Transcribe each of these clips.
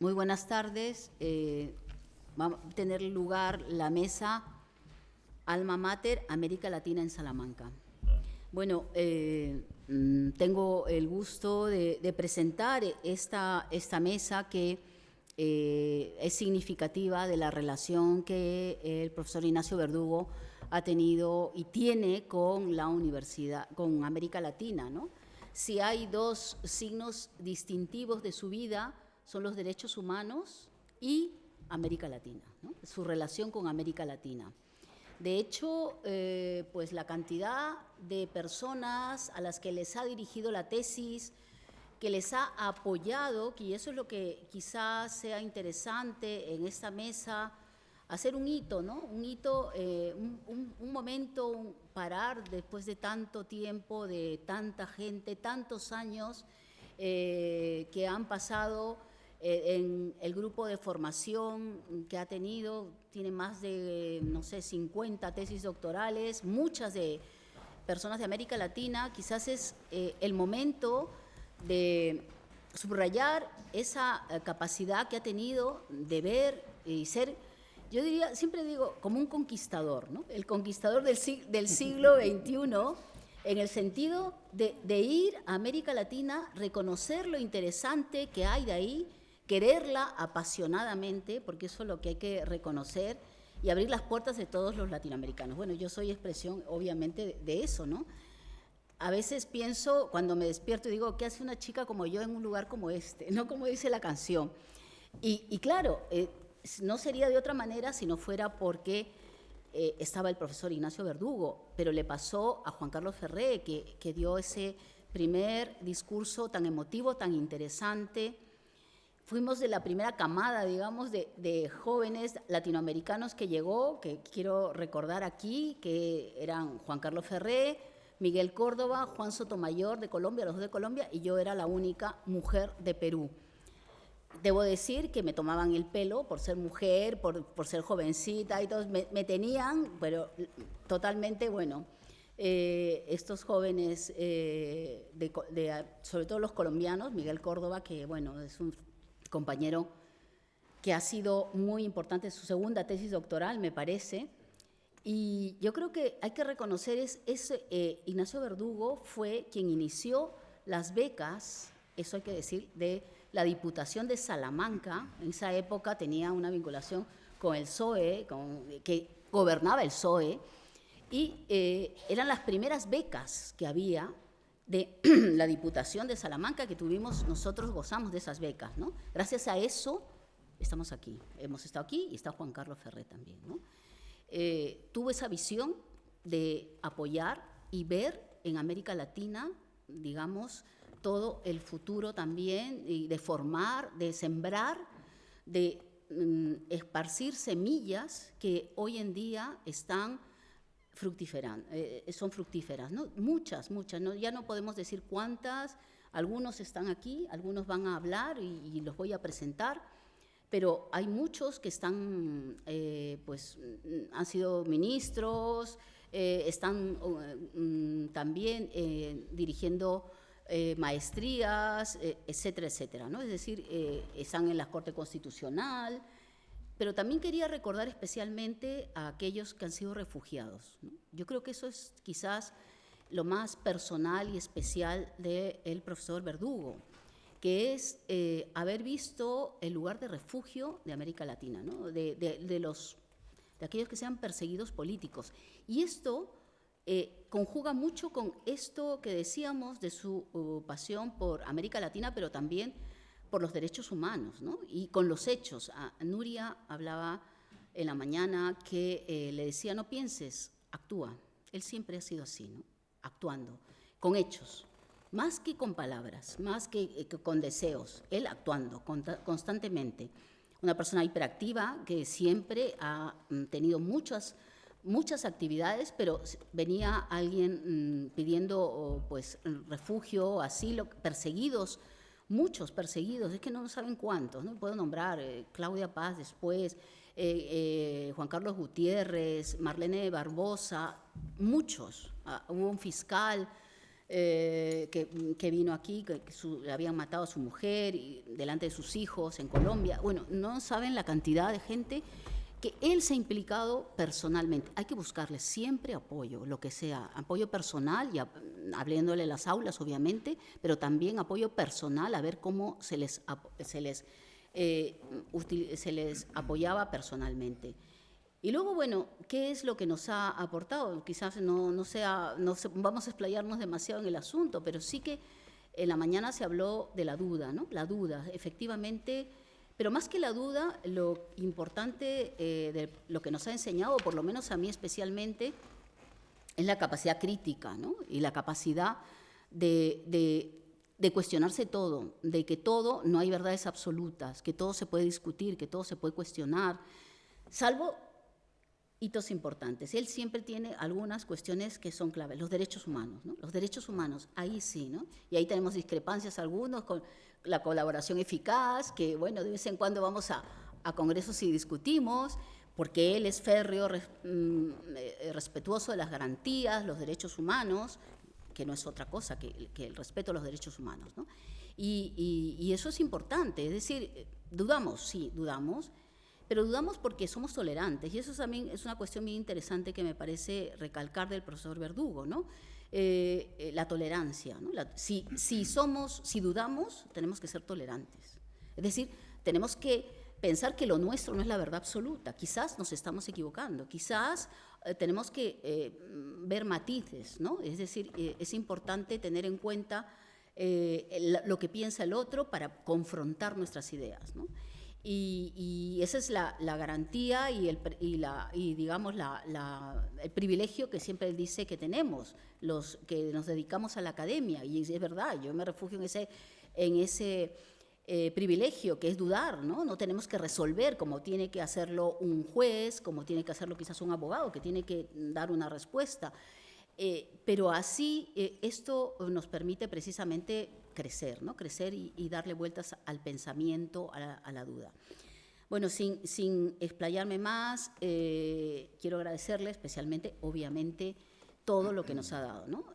Muy buenas tardes. Va a tener lugar la mesa Alma Mater América Latina en Salamanca. Bueno, tengo el gusto de presentar esta mesa que es significativa de la relación que el profesor Ignacio Verdugo ha tenido y tiene con la universidad, con América Latina, ¿no? Si hay dos signos distintivos de su vida, son los derechos humanos y América Latina, ¿no? Su relación con América Latina. De hecho, pues la cantidad de personas a las que les ha dirigido la tesis, que les ha apoyado, y eso es lo que quizás sea interesante en esta mesa, hacer un hito, ¿no? Un hito, un momento, parar después de tanto tiempo, de tanta gente, tantos años que han pasado en el grupo de formación que ha tenido. Tiene más de, no sé, 50 tesis doctorales, muchas de personas de América Latina. Quizás es el momento de subrayar esa capacidad que ha tenido de ver y ser, yo diría, siempre digo, como un conquistador, ¿no? El conquistador del siglo XXI, en el sentido de ir a América Latina, reconocer lo interesante que hay de ahí, quererla apasionadamente, porque eso es lo que hay que reconocer, y abrir las puertas de todos los latinoamericanos. Bueno, yo soy expresión, obviamente, de eso, ¿no? A veces pienso, cuando me despierto, y digo, ¿qué hace una chica como yo en un lugar como este? No como dice la canción. Y claro, no sería de otra manera si no fuera porque estaba el profesor Ignacio Verdugo, pero le pasó a Juan Carlos Ferré, que dio ese primer discurso tan emotivo, tan interesante. Fuimos de la primera camada, digamos, de jóvenes latinoamericanos que llegó, que quiero recordar aquí, que eran Juan Carlos Ferré, Miguel Córdoba, Juan Sotomayor de Colombia, los dos de Colombia, y yo era la única mujer de Perú. Debo decir que me tomaban el pelo por ser mujer, por ser jovencita, y todos me tenían, pero totalmente, bueno, estos jóvenes, sobre todo los colombianos, Miguel Córdoba, que bueno, es un compañero que ha sido muy importante en su segunda tesis doctoral, me parece. Y yo creo que hay que reconocer Ignacio Verdugo fue quien inició las becas, eso hay que decir, de la Diputación de Salamanca. En esa época tenía una vinculación con el PSOE, que gobernaba el PSOE, y eran las primeras becas que había de la Diputación de Salamanca que tuvimos, nosotros gozamos de esas becas, ¿no? Gracias a eso estamos aquí, hemos estado aquí y está Juan Carlos Ferré también, ¿no? Tuvo esa visión de apoyar y ver en América Latina, digamos, todo el futuro también, y de formar, de sembrar, de esparcir semillas que hoy en día están son fructíferas, ¿no? Muchas, ¿no? Ya no podemos decir cuántas, algunos están aquí, algunos van a hablar y los voy a presentar, pero hay muchos que están, pues, han sido ministros, están también dirigiendo maestrías, etcétera, etcétera, ¿no? Es decir, están en la Corte Constitucional, pero también quería recordar especialmente a aquellos que han sido refugiados, ¿no? Yo creo que eso es quizás lo más personal y especial del profesor Verdugo, que es haber visto el lugar de refugio de América Latina, ¿no? de aquellos que sean perseguidos políticos. Y esto conjuga mucho con esto que decíamos de su pasión por América Latina, pero también por los derechos humanos, ¿no? Y con los hechos. Nuria hablaba en la mañana que le decía, no pienses, actúa. Él siempre ha sido así, ¿no? Actuando, con hechos. Más que con palabras, más que con deseos, él actuando constantemente. Una persona hiperactiva que siempre ha tenido muchas actividades, pero venía alguien pidiendo pues refugio, asilo, perseguidos, muchos perseguidos, es que no saben cuántos, no puedo nombrar, Claudia Paz después, Juan Carlos Gutiérrez, Marlene Barbosa, muchos, hubo un fiscal que vino aquí, que le habían matado a su mujer delante de sus hijos en Colombia. Bueno, no saben la cantidad de gente que él se ha implicado personalmente. Hay que buscarle siempre apoyo, lo que sea, apoyo personal, y abriéndole las aulas, obviamente, pero también apoyo personal, a ver cómo se les apoyaba personalmente. Y luego, bueno, ¿qué es lo que nos ha aportado? Quizás no vamos a explayarnos demasiado en el asunto, pero sí que en la mañana se habló de la duda, ¿no? La duda, efectivamente, pero más que la duda, lo importante de lo que nos ha enseñado, por lo menos a mí especialmente, es la capacidad crítica, ¿no? Y la capacidad de cuestionarse todo, de que todo, no hay verdades absolutas, que todo se puede discutir, que todo se puede cuestionar, salvo hitos importantes. Él siempre tiene algunas cuestiones que son claves. Los derechos humanos, ¿no? Los derechos humanos, ahí sí, ¿no? Y ahí tenemos discrepancias algunos con la colaboración eficaz, que, bueno, de vez en cuando vamos a congresos y discutimos, porque él es férreo, respetuoso de las garantías, los derechos humanos, que no es otra cosa que el respeto a los derechos humanos, ¿no? Y eso es importante, es decir, dudamos, sí, dudamos, pero dudamos porque somos tolerantes, y eso también es una cuestión muy interesante que me parece recalcar del profesor Verdugo, ¿no? La tolerancia, ¿no? Si dudamos, tenemos que ser tolerantes. Es decir, tenemos que pensar que lo nuestro no es la verdad absoluta. Quizás nos estamos equivocando, quizás tenemos que ver matices, ¿no? Es decir, es importante tener en cuenta lo que piensa el otro para confrontar nuestras ideas, ¿no? Y esa es la garantía y digamos el privilegio que siempre él dice que tenemos los que nos dedicamos a la academia, y es verdad, yo me refugio en ese privilegio que es dudar, ¿no? No tenemos que resolver como tiene que hacerlo un juez, como tiene que hacerlo quizás un abogado, que tiene que dar una respuesta, pero así esto nos permite precisamente crecer, ¿no? Crecer y darle vueltas al pensamiento, a la duda. Bueno, sin explayarme más, quiero agradecerle especialmente, obviamente, todo lo que nos ha dado, ¿no?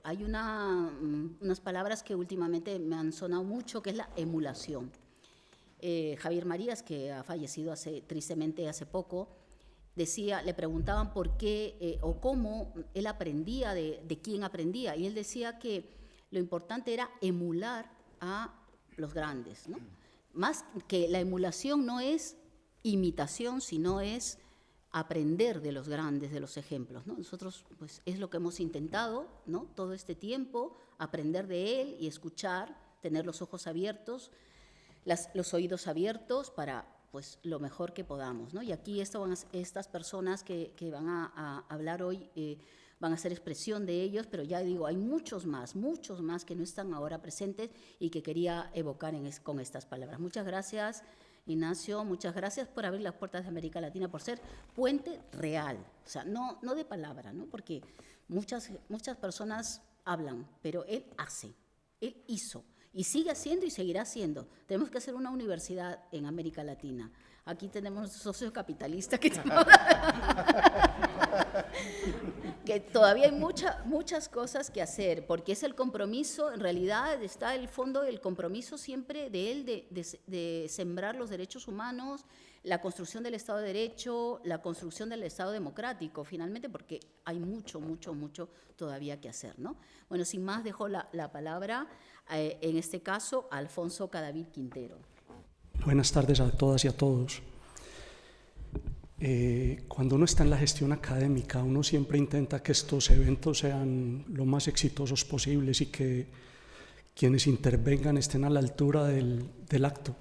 Hay unas palabras que últimamente me han sonado mucho, que es la emulación. Javier Marías, que ha fallecido tristemente hace poco, le preguntaban por qué o cómo él aprendía, de quién aprendía, y él decía que lo importante era emular a los grandes, ¿no? Más que la emulación no es imitación, sino es aprender de los grandes, de los ejemplos, ¿no? Nosotros, pues, es lo que hemos intentado, ¿no? Todo este tiempo, aprender de él y escuchar, tener los ojos abiertos, los oídos abiertos para, pues, lo mejor que podamos, ¿no? Y aquí estas personas que van a hablar hoy van a hacer expresión de ellos, pero ya digo, hay muchos más que no están ahora presentes y que quería evocar con estas palabras. Muchas gracias, Ignacio, muchas gracias por abrir las puertas de América Latina, por ser puente real, o sea, no de palabra, ¿no? Porque muchas personas hablan, pero él hace, él hizo, y sigue haciendo y seguirá haciendo. Tenemos que hacer una universidad en América Latina. Aquí tenemos socios capitalistas que todavía hay muchas cosas que hacer, porque es el compromiso, en realidad está el fondo del compromiso siempre de él de sembrar los derechos humanos, la construcción del Estado de Derecho, la construcción del Estado democrático, finalmente, porque hay mucho todavía que hacer, ¿no? Bueno, sin más, dejo la palabra, en este caso, a Alfonso Cadavid Quintero. Buenas tardes a todas y a todos. Cuando uno está en la gestión académica, uno siempre intenta que estos eventos sean lo más exitosos posibles y que quienes intervengan estén a la altura del acto.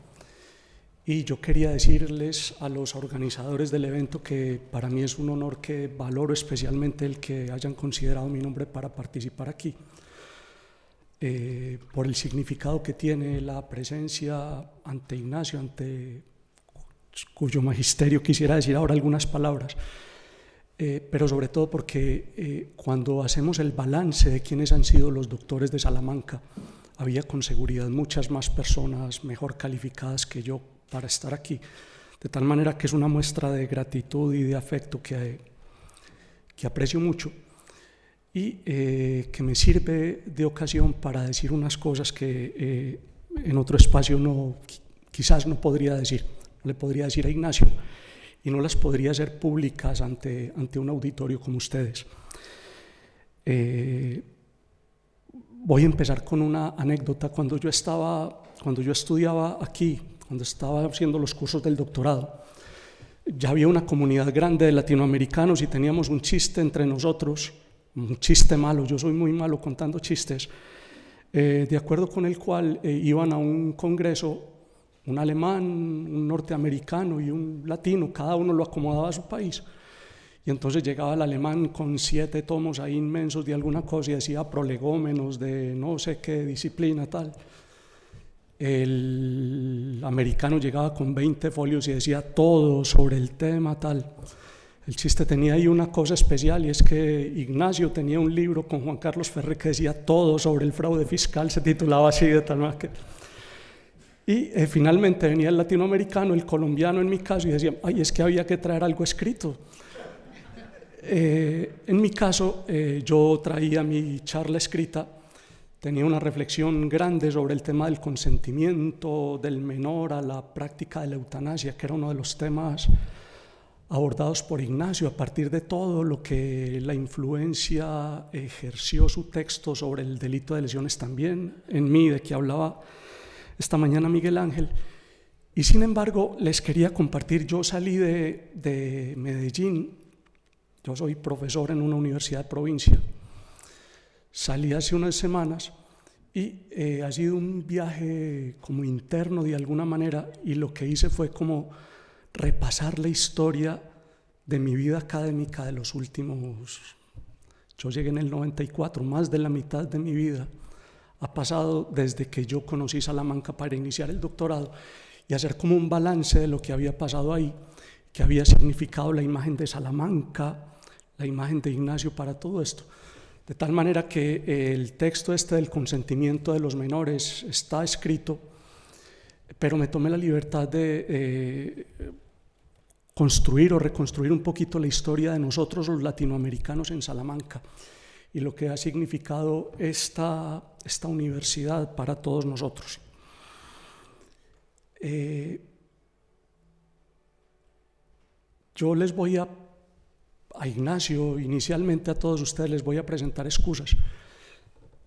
Y yo quería decirles a los organizadores del evento que para mí es un honor, que valoro especialmente el que hayan considerado mi nombre para participar aquí, por el significado que tiene la presencia ante Ignacio, ante cuyo magisterio quisiera decir ahora algunas palabras, pero sobre todo porque cuando hacemos el balance de quiénes han sido los doctores de Salamanca, había con seguridad muchas más personas mejor calificadas que yo para estar aquí, de tal manera que es una muestra de gratitud y de afecto que aprecio mucho. y que me sirve de ocasión para decir unas cosas que en otro espacio quizás no podría decir, no le podría decir a Ignacio y no las podría hacer públicas ante un auditorio como ustedes. Voy a empezar con una anécdota. Cuando yo estudiaba aquí, cuando estaba haciendo los cursos del doctorado, ya había una comunidad grande de latinoamericanos y teníamos un chiste entre nosotros, un chiste malo, yo soy muy malo contando chistes, de acuerdo con el cual iban a un congreso un alemán, un norteamericano y un latino, cada uno lo acomodaba a su país. Y entonces llegaba el alemán con 7 tomos ahí inmensos de alguna cosa y decía prolegómenos de no sé qué disciplina tal. El americano llegaba con 20 folios y decía todo sobre el tema tal. El chiste tenía ahí una cosa especial y es que Ignacio tenía un libro con Juan Carlos Ferrer que decía todo sobre el fraude fiscal, se titulaba así de tal manera que... Y finalmente venía el latinoamericano, el colombiano en mi caso, y decía, ay, es que había que traer algo escrito. En mi caso, yo traía mi charla escrita, tenía una reflexión grande sobre el tema del consentimiento del menor a la práctica de la eutanasia, que era uno de los temas abordados por Ignacio, a partir de todo lo que la influencia ejerció su texto sobre el delito de lesiones también en mí, de que hablaba esta mañana Miguel Ángel. Y sin embargo, les quería compartir, yo salí de Medellín, yo soy profesor en una universidad de provincia, salí hace unas semanas y ha sido un viaje como interno de alguna manera, y lo que hice fue como repasar la historia de mi vida académica de los últimos, yo llegué en el 94, más de la mitad de mi vida ha pasado desde que yo conocí Salamanca para iniciar el doctorado, y hacer como un balance de lo que había pasado ahí, que había significado la imagen de Salamanca, la imagen de Ignacio para todo esto. De tal manera que el texto este del consentimiento de los menores está escrito, pero me tomé la libertad de construir o reconstruir un poquito la historia de nosotros los latinoamericanos en Salamanca y lo que ha significado esta universidad para todos nosotros. Yo les voy a Ignacio, inicialmente a todos ustedes les voy a presentar excusas,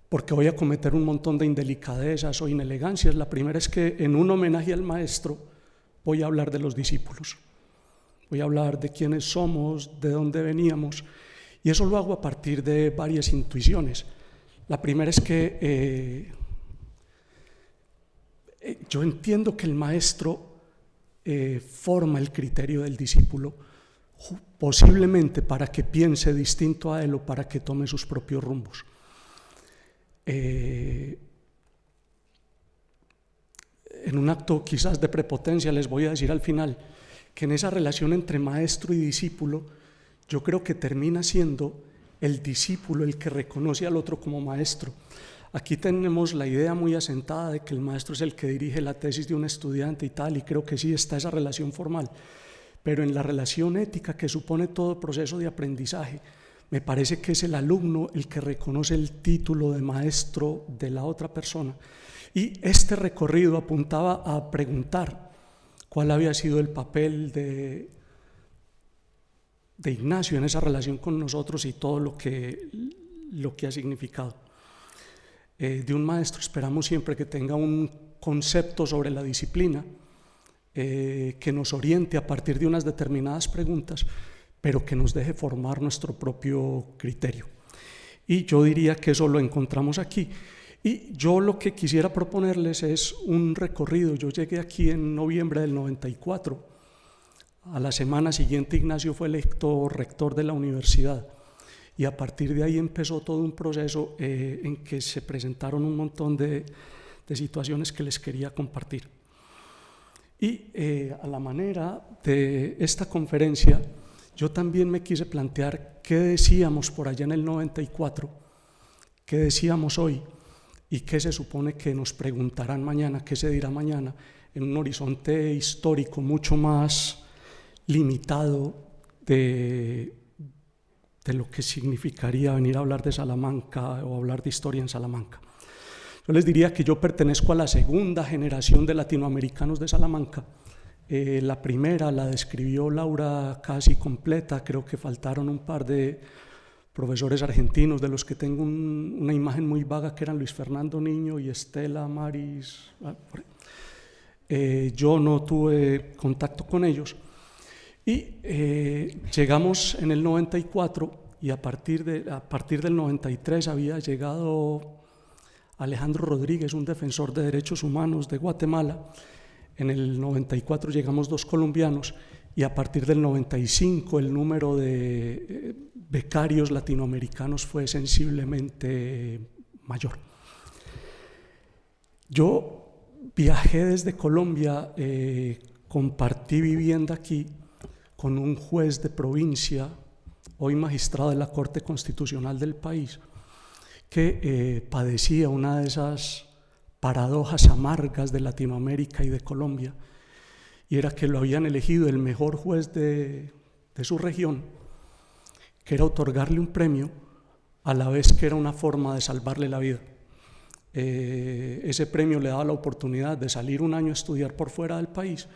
porque voy a cometer un montón de indelicadezas o inelegancias. La primera es que en un homenaje al maestro voy a hablar de los discípulos, voy a hablar de quiénes somos, de dónde veníamos, y eso lo hago a partir de varias intuiciones. La primera es que yo entiendo que el maestro forma el criterio del discípulo, posiblemente para que piense distinto a él o para que tome sus propios rumbos. En un acto quizás de prepotencia les voy a decir al final que en esa relación entre maestro y discípulo yo creo que termina siendo el discípulo el que reconoce al otro como maestro. Aquí tenemos la idea muy asentada de que el maestro es el que dirige la tesis de un estudiante y tal, y creo que sí está esa relación formal, pero en la relación ética que supone todo proceso de aprendizaje, me parece que es el alumno el que reconoce el título de maestro de la otra persona. Y este recorrido apuntaba a preguntar cuál había sido el papel de Ignacio en esa relación con nosotros y todo lo que ha significado. De un maestro esperamos siempre que tenga un concepto sobre la disciplina, que nos oriente a partir de unas determinadas preguntas, pero que nos deje formar nuestro propio criterio. Y yo diría que eso lo encontramos aquí. Y yo lo que quisiera proponerles es un recorrido. Yo llegué aquí en noviembre del 94. A la semana siguiente Ignacio fue electo rector de la universidad. Y a partir de ahí empezó todo un proceso en que se presentaron un montón de situaciones que les quería compartir. Y a la manera de esta conferencia, yo también me quise plantear qué decíamos por allá en el 94, qué decíamos hoy y qué se supone que nos preguntarán mañana, qué se dirá mañana, en un horizonte histórico mucho más limitado de de lo que significaría venir a hablar de Salamanca o hablar de historia en Salamanca. Yo les diría que yo pertenezco a la segunda generación de latinoamericanos de Salamanca. La primera la describió Laura casi completa, creo que faltaron un par de profesores argentinos de los que tengo una imagen muy vaga, que eran Luis Fernando Niño y Estela Maris. Yo no tuve contacto con ellos y llegamos en el 94 y a partir del 93 había llegado Alejandro Rodríguez, un defensor de derechos humanos de Guatemala. En el 94 llegamos 2 colombianos y a partir del 95 el número de becarios latinoamericanos fue sensiblemente mayor. Yo viajé desde Colombia, compartí vivienda aquí con un juez de provincia, hoy magistrado de la Corte Constitucional del país, que padecía una de esas paradojas amargas de Latinoamérica y de Colombia, y era que lo habían elegido el mejor juez de su región, que era otorgarle un premio a la vez que era una forma de salvarle la vida. Ese premio le daba la oportunidad de salir un año a estudiar por fuera del país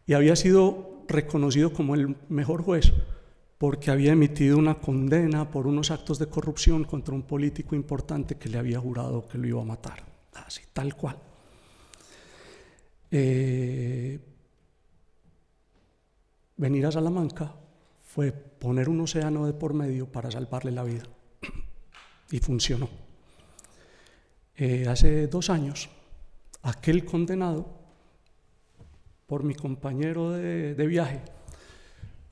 y había sido reconocido como el mejor juez porque había emitido una condena por unos actos de corrupción contra un político importante que le había jurado que lo iba a matar, así, tal cual. Venir a Salamanca fue poner un océano de por medio para salvarle la vida y funcionó. Hace 2 años, aquel condenado por mi compañero de viaje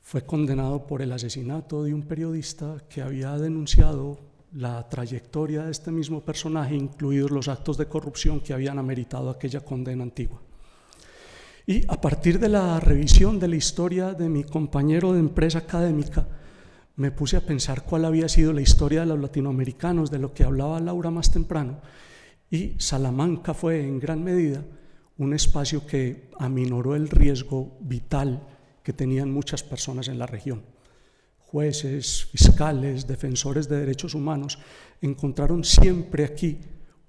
fue condenado por el asesinato de un periodista que había denunciado la trayectoria de este mismo personaje, incluidos los actos de corrupción que habían ameritado aquella condena antigua. Y a partir de la revisión de la historia de mi compañero de empresa académica, me puse a pensar cuál había sido la historia de los latinoamericanos, de lo que hablaba Laura más temprano, y Salamanca fue en gran medida un espacio que aminoró el riesgo vital que tenían muchas personas en la región. Jueces, fiscales, defensores de derechos humanos encontraron siempre aquí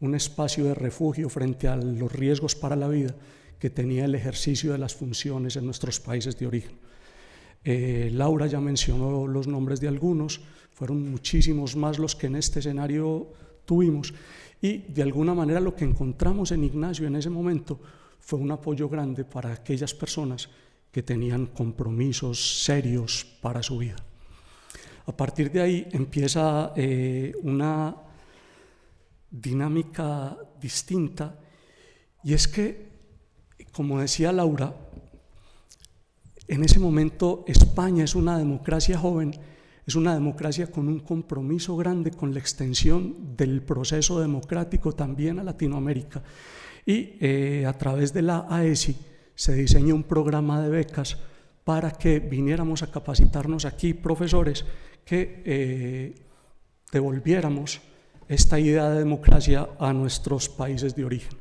un espacio de refugio frente a los riesgos para la vida que tenía el ejercicio de las funciones en nuestros países de origen. Laura ya mencionó los nombres de algunos, fueron muchísimos más los que en este escenario tuvimos, y de alguna manera lo que encontramos en Ignacio en ese momento fue un apoyo grande para aquellas personas que tenían compromisos serios para su vida. A partir de ahí empieza una dinámica distinta, y es que, como decía Laura, en ese momento España es una democracia joven, es una democracia con un compromiso grande con la extensión del proceso democrático también a Latinoamérica, y a través de la AESI se diseñó un programa de becas para que viniéramos a capacitarnos aquí profesores que devolviéramos esta idea de democracia a nuestros países de origen.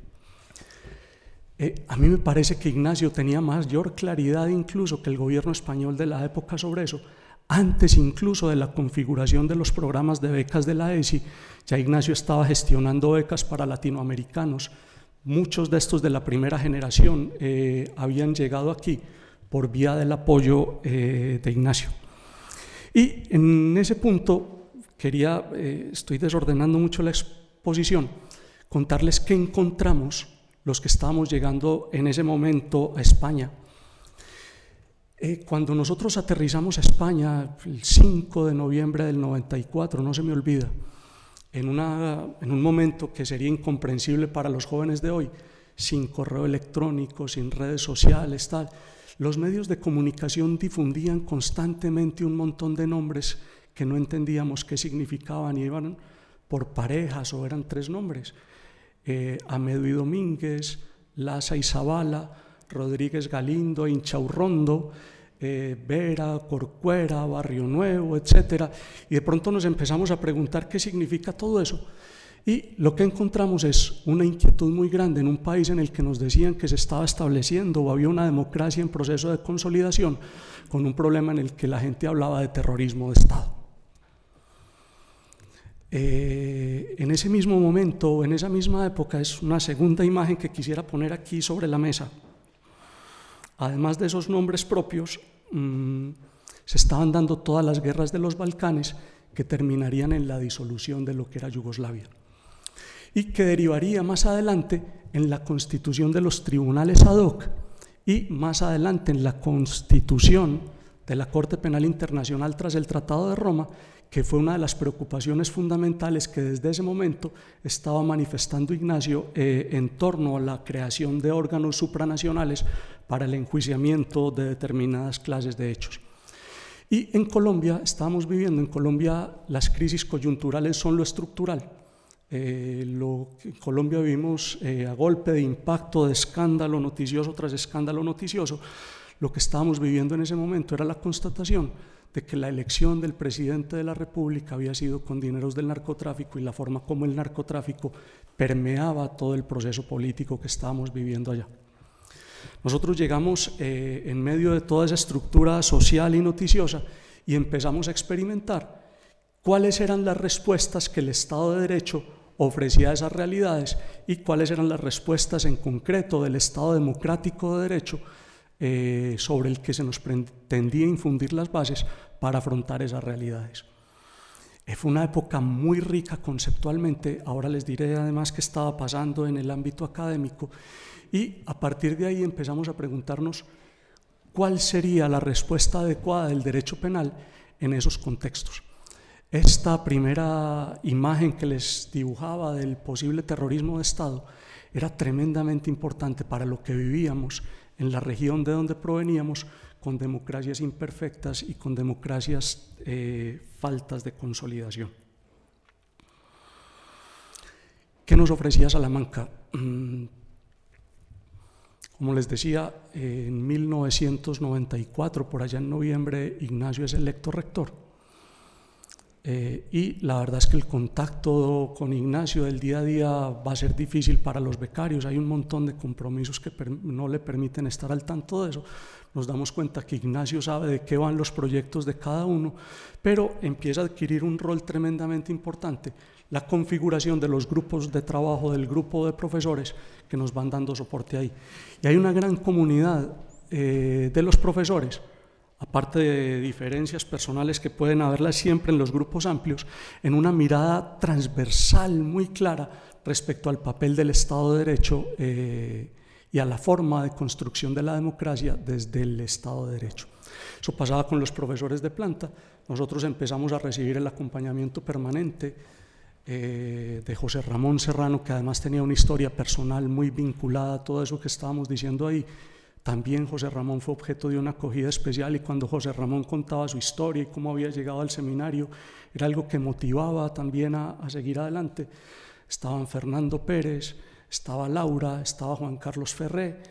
A mí me parece que Ignacio tenía mayor claridad incluso que el gobierno español de la época sobre eso. Antes incluso de la configuración de los programas de becas de la ESI, ya Ignacio estaba gestionando becas para latinoamericanos. Muchos de estos de la primera generación habían llegado aquí por vía del apoyo de Ignacio. Y en ese punto estoy desordenando mucho la exposición, contarles qué encontramos los que estábamos llegando en ese momento a España. Cuando nosotros aterrizamos a España el 5 de noviembre del 94, no se me olvida, en un momento que sería incomprensible para los jóvenes de hoy, sin correo electrónico, sin redes sociales, tal, los medios de comunicación difundían constantemente un montón de nombres que no entendíamos qué significaban, y iban por parejas o eran 3 nombres. Amedo y Domínguez, Laza y Zavala, Rodríguez Galindo, Inchaurrondo, Vera, Corcuera, Barrio Nuevo, etc. Y de pronto nos empezamos a preguntar qué significa todo eso. Y lo que encontramos es una inquietud muy grande en un país en el que nos decían que se estaba estableciendo o había una democracia en proceso de consolidación, con un problema en el que la gente hablaba de terrorismo de Estado. En ese mismo momento, en esa misma época, es una segunda imagen que quisiera poner aquí sobre la mesa. Además de esos nombres propios, se estaban dando todas las guerras de los Balcanes que terminarían en la disolución de lo que era Yugoslavia y que derivaría más adelante en la constitución de los tribunales ad hoc y más adelante en la constitución de la Corte Penal Internacional tras el Tratado de Roma, que fue una de las preocupaciones fundamentales que desde ese momento estaba manifestando Ignacio en torno a la creación de órganos supranacionales para el enjuiciamiento de determinadas clases de hechos. Y en Colombia, estábamos viviendo en Colombia, las crisis coyunturales son lo estructural. Lo que en Colombia vivimos a golpe de impacto, de escándalo noticioso tras escándalo noticioso, lo que estábamos viviendo en ese momento era la constatación de que la elección del presidente de la República había sido con dineros del narcotráfico y la forma como el narcotráfico permeaba todo el proceso político que estábamos viviendo allá. Nosotros llegamos en medio de toda esa estructura social y noticiosa y empezamos a experimentar cuáles eran las respuestas que el Estado de Derecho ofrecía a esas realidades y cuáles eran las respuestas en concreto del Estado democrático de Derecho sobre el que se nos pretendía infundir las bases para afrontar esas realidades. Fue una época muy rica conceptualmente, ahora les diré además qué estaba pasando en el ámbito académico, y a partir de ahí empezamos a preguntarnos cuál sería la respuesta adecuada del derecho penal en esos contextos. Esta primera imagen que les dibujaba del posible terrorismo de Estado era tremendamente importante para lo que vivíamos en la región de donde proveníamos, con democracias imperfectas y con democracias faltas de consolidación. ¿Qué nos ofrecía Salamanca? Como les decía, en 1994, por allá en noviembre, Ignacio es electo rector. Y la verdad es que el contacto con Ignacio del día a día va a ser difícil para los becarios. Hay un montón de compromisos que no le permiten estar al tanto de eso. Nos damos cuenta que Ignacio sabe de qué van los proyectos de cada uno, pero empieza a adquirir un rol tremendamente importante: la configuración de los grupos de trabajo, del grupo de profesores que nos van dando soporte ahí. Y hay una gran comunidad de los profesores, aparte de diferencias personales que pueden haberlas siempre en los grupos amplios, en una mirada transversal muy clara respecto al papel del Estado de Derecho y a la forma de construcción de la democracia desde el Estado de Derecho. Eso pasaba con los profesores de planta. Nosotros empezamos a recibir el acompañamiento permanente de José Ramón Serrano, que además tenía una historia personal muy vinculada a todo eso que estábamos diciendo ahí. También José Ramón fue objeto de una acogida especial, y cuando José Ramón contaba su historia y cómo había llegado al seminario, era algo que motivaba también a seguir adelante. Estaban Fernando Pérez, estaba Laura, estaba Juan Carlos Ferré,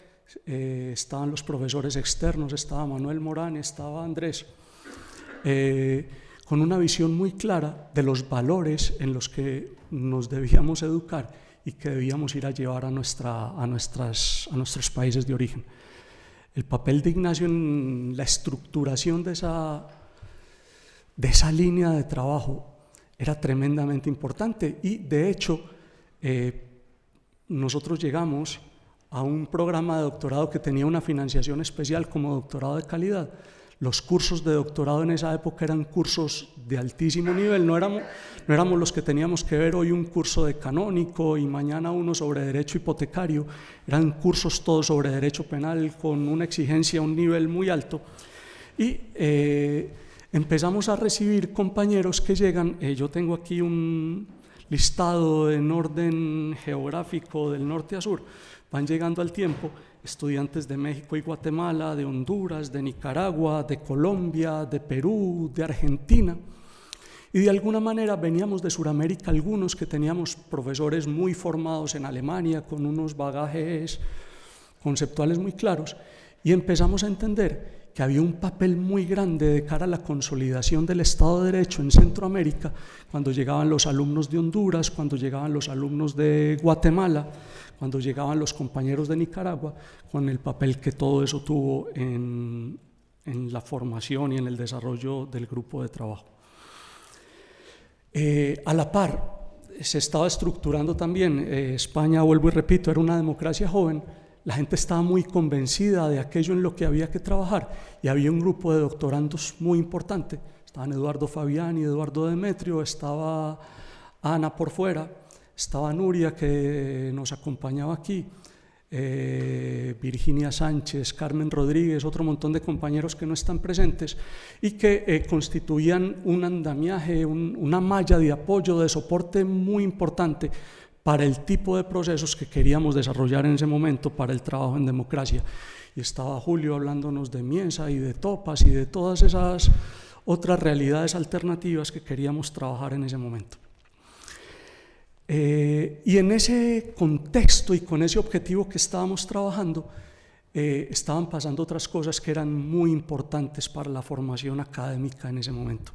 estaban los profesores externos, estaba Manuel Morán, estaba Andrés, con una visión muy clara de los valores en los que nos debíamos educar y que debíamos ir a llevar a nuestros países de origen. El papel de Ignacio en la estructuración de esa línea de trabajo era tremendamente importante, y de hecho nosotros llegamos a un programa de doctorado que tenía una financiación especial como doctorado de calidad. Los cursos de doctorado en esa época eran cursos de altísimo nivel, no éramos los que teníamos que ver hoy un curso de canónico y mañana uno sobre derecho hipotecario. Eran cursos todos sobre derecho penal con una exigencia a un nivel muy alto, y empezamos a recibir compañeros que llegan. Yo tengo aquí un listado en orden geográfico del norte a sur, van llegando al tiempo estudiantes de México y Guatemala, de Honduras, de Nicaragua, de Colombia, de Perú, de Argentina, y de alguna manera veníamos de Sudamérica algunos que teníamos profesores muy formados en Alemania con unos bagajes conceptuales muy claros, y empezamos a entender que había un papel muy grande de cara a la consolidación del Estado de Derecho en Centroamérica, cuando llegaban los alumnos de Honduras, cuando llegaban los alumnos de Guatemala, cuando llegaban los compañeros de Nicaragua, con el papel que todo eso tuvo en la formación y en el desarrollo del grupo de trabajo. A la par, se estaba estructurando también, España, vuelvo y repito, era una democracia joven, la gente estaba muy convencida de aquello en lo que había que trabajar y había un grupo de doctorandos muy importante. Estaban Eduardo Fabiani, Eduardo Demetrio, estaba Ana por fuera, estaba Nuria que nos acompañaba aquí, Virginia Sánchez, Carmen Rodríguez, otro montón de compañeros que no están presentes y que constituían un andamiaje, una malla de apoyo, de soporte muy importante para el tipo de procesos que queríamos desarrollar en ese momento para el trabajo en democracia. Y estaba Julio hablándonos de Mienza y de Topas y de todas esas otras realidades alternativas que queríamos trabajar en ese momento. Y en ese contexto y con ese objetivo que estábamos trabajando, estaban pasando otras cosas que eran muy importantes para la formación académica en ese momento.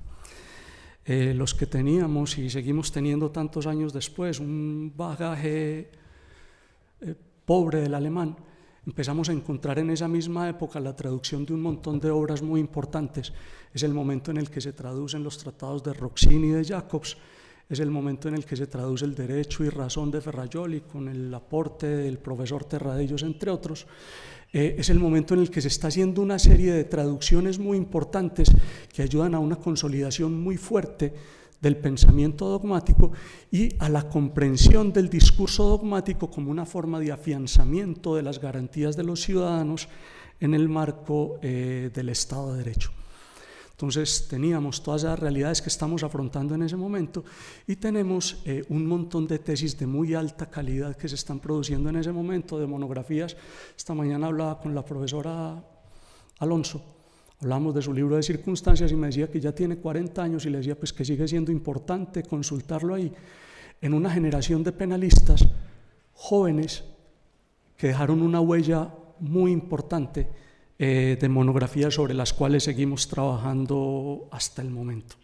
Los que teníamos y seguimos teniendo tantos años después un bagaje pobre del alemán, empezamos a encontrar en esa misma época la traducción de un montón de obras muy importantes. Es el momento en el que se traducen los tratados de Roxin y de Jacobs, es el momento en el que se traduce el Derecho y Razón de Ferrajoli con el aporte del profesor Terradellos, entre otros. Es el momento en el que se está haciendo una serie de traducciones muy importantes que ayudan a una consolidación muy fuerte del pensamiento dogmático y a la comprensión del discurso dogmático como una forma de afianzamiento de las garantías de los ciudadanos en el marco del Estado de Derecho. Entonces teníamos todas esas realidades que estamos afrontando en ese momento y tenemos un montón de tesis de muy alta calidad que se están produciendo en ese momento, de monografías. Esta mañana hablaba con la profesora Alonso, hablamos de su libro de circunstancias y me decía que ya tiene 40 años y le decía pues que sigue siendo importante consultarlo ahí, en una generación de penalistas jóvenes que dejaron una huella muy importante de monografías sobre las cuales seguimos trabajando hasta el momento.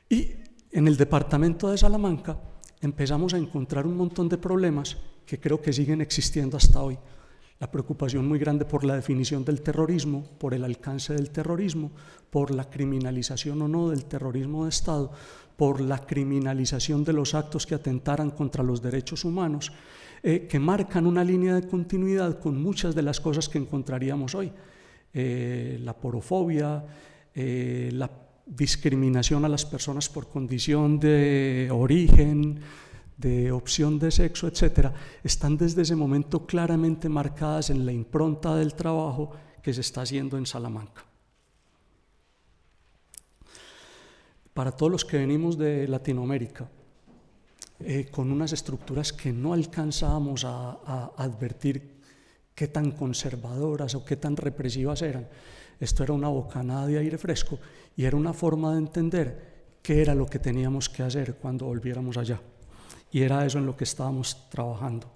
Y en el departamento de Salamanca empezamos a encontrar un montón de problemas que creo que siguen existiendo hasta hoy. La preocupación muy grande por la definición del terrorismo, por el alcance del terrorismo, por la criminalización o no del terrorismo de Estado, por la criminalización de los actos que atentaran contra los derechos humanos, que marcan una línea de continuidad con muchas de las cosas que encontraríamos hoy. La porofobia, la discriminación a las personas por condición de origen, de opción de sexo, etcétera, están desde ese momento claramente marcadas en la impronta del trabajo que se está haciendo en Salamanca. Para todos los que venimos de Latinoamérica, con unas estructuras que no alcanzábamos a advertir qué tan conservadoras o qué tan represivas eran, esto era una bocanada de aire fresco y era una forma de entender qué era lo que teníamos que hacer cuando volviéramos allá. Y era eso en lo que estábamos trabajando.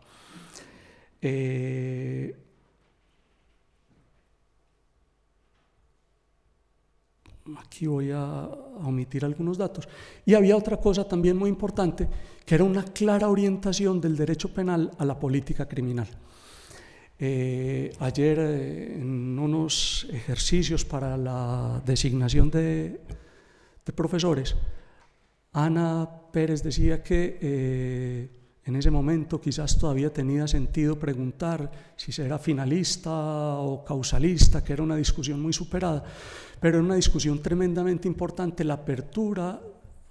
Aquí voy a omitir algunos datos. Y había otra cosa también muy importante, que era una clara orientación del derecho penal a la política criminal. Ayer, en unos ejercicios para la designación de profesores, Ana Pérez decía que en ese momento quizás todavía tenía sentido preguntar si era finalista o causalista, que era una discusión muy superada, pero era una discusión tremendamente importante, la apertura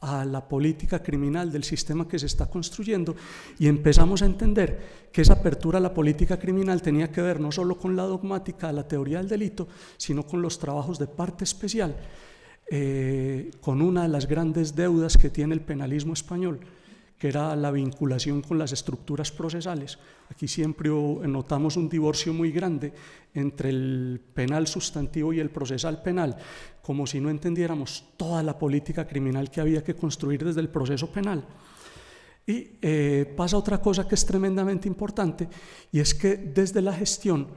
a la política criminal del sistema que se está construyendo, y empezamos a entender que esa apertura a la política criminal tenía que ver no solo con la dogmática de la teoría del delito, sino con los trabajos de parte especial, con una de las grandes deudas que tiene el penalismo español, que era la vinculación con las estructuras procesales. Aquí siempre notamos un divorcio muy grande entre el penal sustantivo y el procesal penal, como si no entendiéramos toda la política criminal que había que construir desde el proceso penal. Y pasa otra cosa que es tremendamente importante, y es que desde la gestión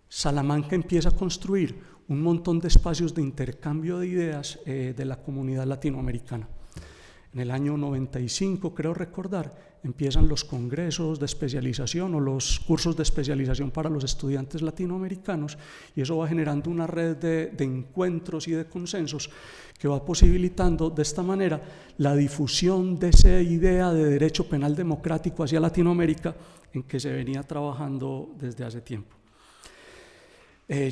Salamanca empieza a construir un montón de espacios de intercambio de ideas de la comunidad latinoamericana. En el año 95, creo recordar, empiezan los congresos de especialización o los cursos de especialización para los estudiantes latinoamericanos, y eso va generando una red de encuentros y de consensos que va posibilitando de esta manera la difusión de esa idea de derecho penal democrático hacia Latinoamérica en que se venía trabajando desde hace tiempo.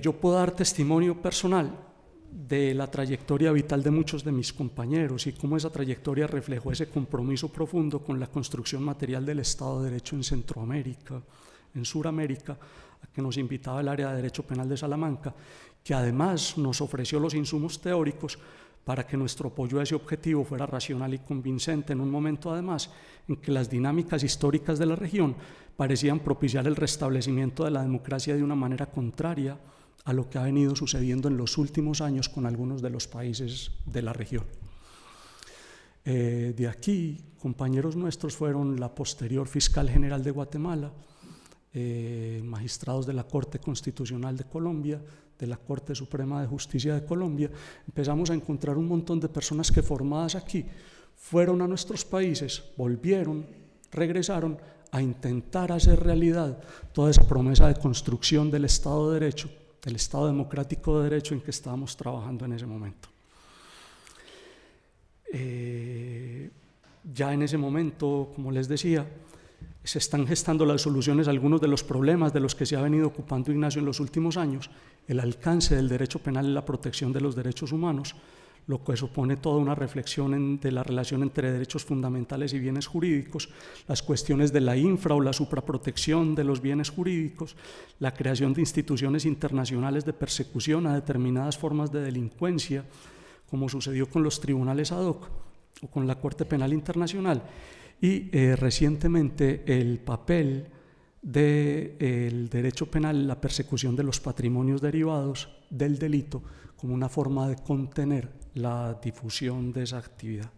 Yo puedo dar testimonio personal de la trayectoria vital de muchos de mis compañeros y cómo esa trayectoria reflejó ese compromiso profundo con la construcción material del Estado de Derecho en Centroamérica, en Suramérica, a que nos invitaba el área de Derecho Penal de Salamanca, que además nos ofreció los insumos teóricos para que nuestro apoyo a ese objetivo fuera racional y convincente en un momento además en que las dinámicas históricas de la región parecían propiciar el restablecimiento de la democracia de una manera contraria a lo que ha venido sucediendo en los últimos años con algunos de los países de la región. De aquí, compañeros nuestros fueron la posterior Fiscal General de Guatemala, magistrados de la Corte Constitucional de Colombia, de la Corte Suprema de Justicia de Colombia. Empezamos a encontrar un montón de personas que formadas aquí fueron a nuestros países, volvieron, regresaron a intentar hacer realidad toda esa promesa de construcción del Estado de Derecho, del Estado democrático de derecho en que estábamos trabajando en ese momento. Ya en ese momento, como les decía, se están gestando las soluciones a algunos de los problemas de los que se ha venido ocupando Ignacio en los últimos años: el alcance del derecho penal y la protección de los derechos humanos, lo que supone toda una reflexión de la relación entre derechos fundamentales y bienes jurídicos, las cuestiones de la infra o la supraprotección de los bienes jurídicos, la creación de instituciones internacionales de persecución a determinadas formas de delincuencia, como sucedió con los tribunales ad hoc o con la Corte Penal Internacional, y recientemente el papel del derecho penal, la persecución de los patrimonios derivados del delito como una forma de contener la difusión de esa actividad.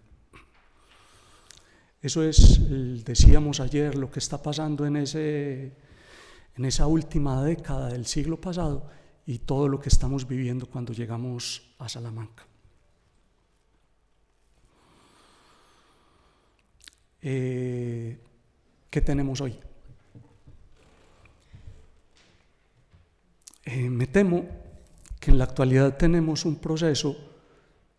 Eso es, decíamos ayer, lo que está pasando en esa última década del siglo pasado y todo lo que estamos viviendo cuando llegamos a Salamanca. ¿Qué tenemos hoy? Me temo que en la actualidad tenemos un proceso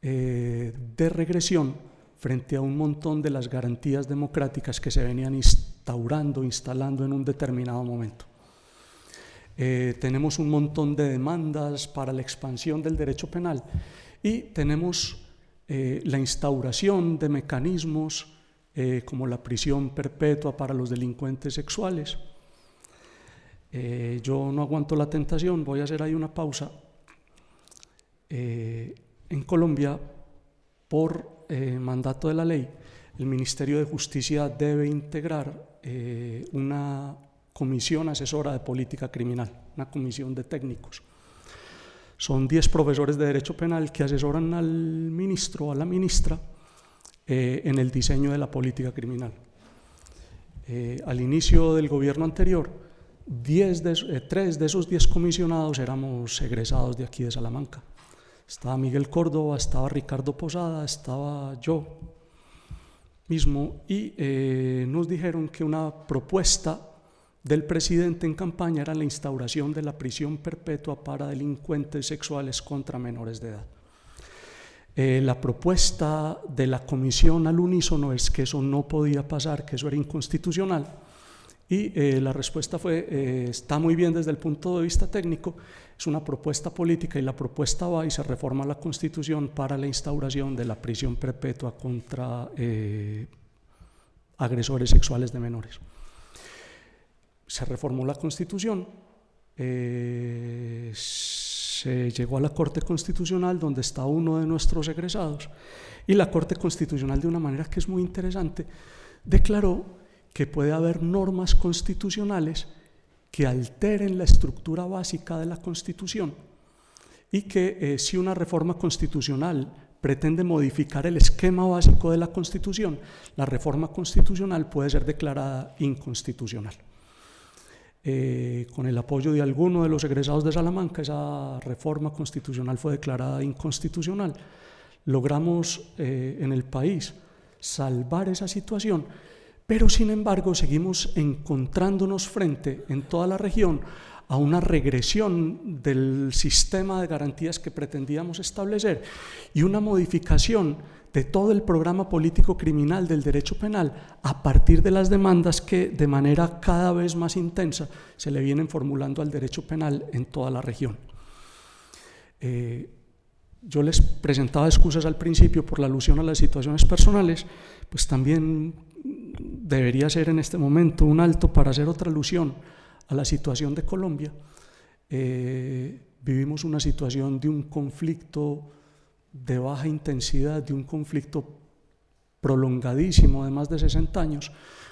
de regresión frente a un montón de las garantías democráticas que se venían instalando en un determinado momento. Tenemos un montón de demandas para la expansión del derecho penal y tenemos la instauración de mecanismos como la prisión perpetua para los delincuentes sexuales. Yo no aguanto la tentación, voy a hacer ahí una pausa. En Colombia, por mandato de la ley, el Ministerio de Justicia debe integrar una comisión asesora de política criminal, una comisión de técnicos. Son 10 profesores de Derecho Penal que asesoran al ministro o a la ministra en el diseño de la política criminal. Al inicio del gobierno anterior, 3 de esos 10 comisionados éramos egresados de aquí de Salamanca. Estaba Miguel Córdoba, estaba Ricardo Posada, estaba yo mismo, y nos dijeron que una propuesta del presidente en campaña era la instauración de la prisión perpetua para delincuentes sexuales contra menores de edad. La propuesta de la comisión al unísono es que eso no podía pasar, que eso era inconstitucional, y la respuesta fue, está muy bien desde el punto de vista técnico, es una propuesta política y la propuesta va y se reforma la Constitución para la instauración de la prisión perpetua contra agresores sexuales de menores. Se reformó la Constitución, se llegó a la Corte Constitucional, donde está uno de nuestros egresados, y la Corte Constitucional, de una manera que es muy interesante, declaró que puede haber normas constitucionales que alteren la estructura básica de la Constitución y que si una reforma constitucional pretende modificar el esquema básico de la Constitución, la reforma constitucional puede ser declarada inconstitucional. Con el apoyo de alguno de los egresados de Salamanca, esa reforma constitucional fue declarada inconstitucional. Logramos en el país salvar esa situación, pero sin embargo seguimos encontrándonos frente en toda la región a una regresión del sistema de garantías que pretendíamos establecer y una modificación de todo el programa político criminal del derecho penal a partir de las demandas que de manera cada vez más intensa se le vienen formulando al derecho penal en toda la región. Yo les presentaba excusas al principio por la alusión a las situaciones personales, pues también debería ser en este momento un alto para hacer otra alusión a la situación de Colombia. Vivimos una situación de un conflicto de baja intensidad, de un conflicto prolongadísimo de más de 60 años,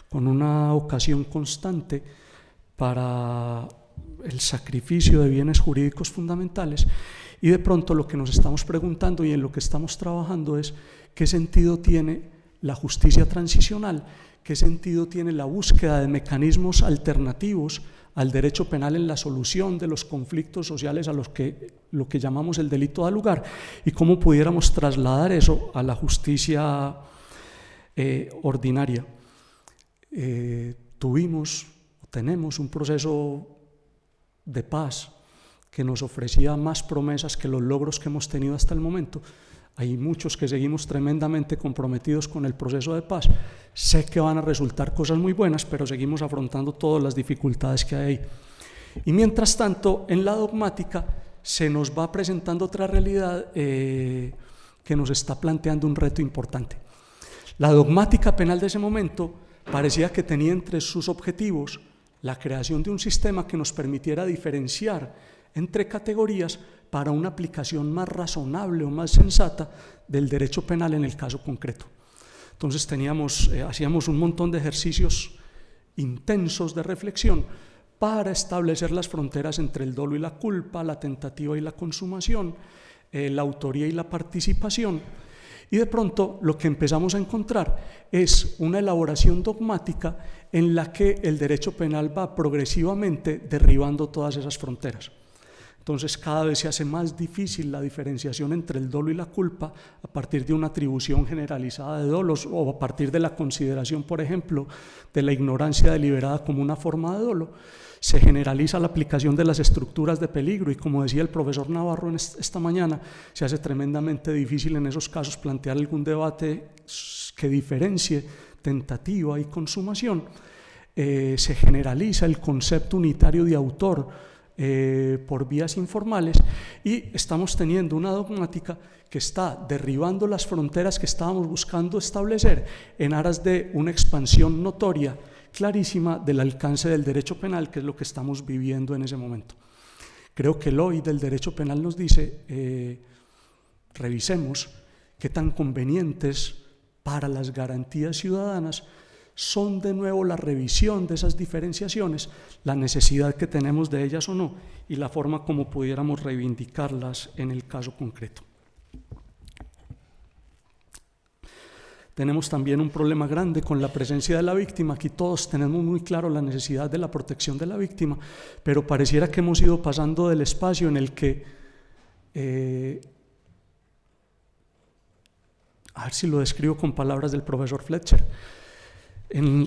con una ocasión constante para el sacrificio de bienes jurídicos fundamentales, y de pronto lo que nos estamos preguntando y en lo que estamos trabajando es qué sentido tiene la justicia transicional, qué sentido tiene la búsqueda de mecanismos alternativos al derecho penal en la solución de los conflictos sociales a lo que llamamos el delito da lugar, y cómo pudiéramos trasladar eso a la justicia ordinaria. Tenemos un proceso de paz que nos ofrecía más promesas que los logros que hemos tenido hasta el momento. Hay muchos que seguimos tremendamente comprometidos con el proceso de paz. Sé que van a resultar cosas muy buenas, pero seguimos afrontando todas las dificultades que hay ahí. Y mientras tanto, en la dogmática se nos va presentando otra realidad que nos está planteando un reto importante. La dogmática penal de ese momento parecía que tenía entre sus objetivos la creación de un sistema que nos permitiera diferenciar entre categorías para una aplicación más razonable o más sensata del derecho penal en el caso concreto. Entonces hacíamos un montón de ejercicios intensos de reflexión para establecer las fronteras entre el dolo y la culpa, la tentativa y la consumación, la autoría y la participación. Y de pronto lo que empezamos a encontrar es una elaboración dogmática en la que el derecho penal va progresivamente derribando todas esas fronteras. Entonces cada vez se hace más difícil la diferenciación entre el dolo y la culpa a partir de una atribución generalizada de dolos o a partir de la consideración, por ejemplo, de la ignorancia deliberada como una forma de dolo. Se generaliza la aplicación de las estructuras de peligro y, como decía el profesor Navarro esta mañana, se hace tremendamente difícil en esos casos plantear algún debate que diferencie tentativa y consumación. Se generaliza el concepto unitario de autor por vías informales, y estamos teniendo una dogmática que está derribando las fronteras que estábamos buscando establecer en aras de una expansión notoria, clarísima, del alcance del derecho penal, que es lo que estamos viviendo en ese momento. Creo que el hoy del derecho penal nos dice, revisemos qué tan convenientes para las garantías ciudadanas son de nuevo la revisión de esas diferenciaciones, la necesidad que tenemos de ellas o no, y la forma como pudiéramos reivindicarlas en el caso concreto. Tenemos también un problema grande con la presencia de la víctima. Aquí todos tenemos muy claro la necesidad de la protección de la víctima, pero pareciera que hemos ido pasando del espacio en el que, a ver si lo describo con palabras del profesor Fletcher.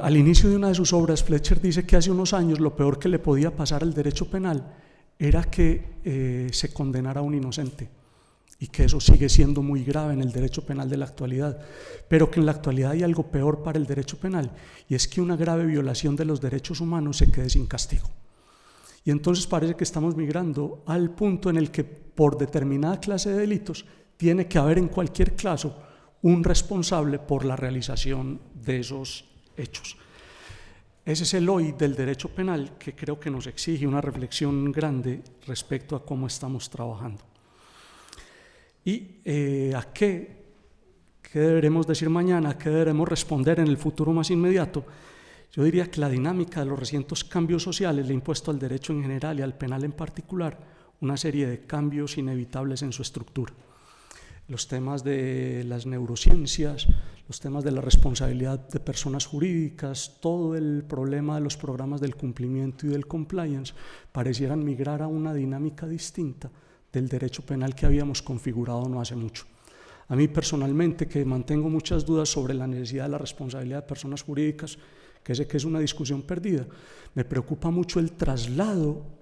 Al inicio de una de sus obras, Fletcher dice que hace unos años lo peor que le podía pasar al derecho penal era que se condenara a un inocente, y que eso sigue siendo muy grave en el derecho penal de la actualidad, pero que en la actualidad hay algo peor para el derecho penal, y es que una grave violación de los derechos humanos se quede sin castigo. Y entonces parece que estamos migrando al punto en el que por determinada clase de delitos tiene que haber en cualquier caso un responsable por la realización de esos hechos. Ese es el hoy del derecho penal que creo que nos exige una reflexión grande respecto a cómo estamos trabajando. ¿Y a qué deberemos decir mañana? ¿A qué deberemos responder en el futuro más inmediato? Yo diría que la dinámica de los recientes cambios sociales le ha impuesto al derecho en general y al penal en particular una serie de cambios inevitables en su estructura. Los temas de las neurociencias, los temas de la responsabilidad de personas jurídicas, todo el problema de los programas del cumplimiento y del compliance parecieran migrar a una dinámica distinta del derecho penal que habíamos configurado no hace mucho. A mí personalmente, que mantengo muchas dudas sobre la necesidad de la responsabilidad de personas jurídicas, que sé que es una discusión perdida, me preocupa mucho el traslado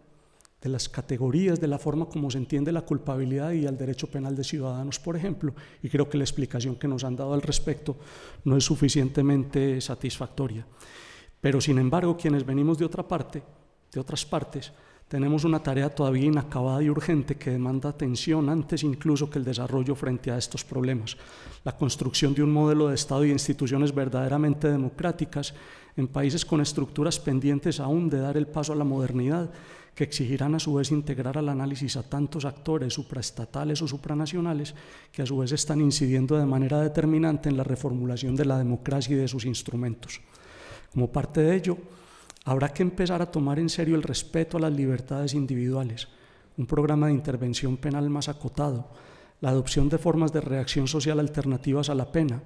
de las categorías, de la forma como se entiende la culpabilidad y al derecho penal de ciudadanos, por ejemplo, y creo que la explicación que nos han dado al respecto no es suficientemente satisfactoria. Pero, sin embargo, quienes venimos de otra parte, de otras partes, tenemos una tarea todavía inacabada y urgente que demanda atención antes incluso que el desarrollo frente a estos problemas. La construcción de un modelo de Estado y de instituciones verdaderamente democráticas en países con estructuras pendientes aún de dar el paso a la modernidad, que exigirán a su vez integrar al análisis a tantos actores supraestatales o supranacionales que a su vez están incidiendo de manera determinante en la reformulación de la democracia y de sus instrumentos. Como parte de ello, habrá que empezar a tomar en serio el respeto a las libertades individuales, un programa de intervención penal más acotado, la adopción de formas de reacción social alternativas a la pena,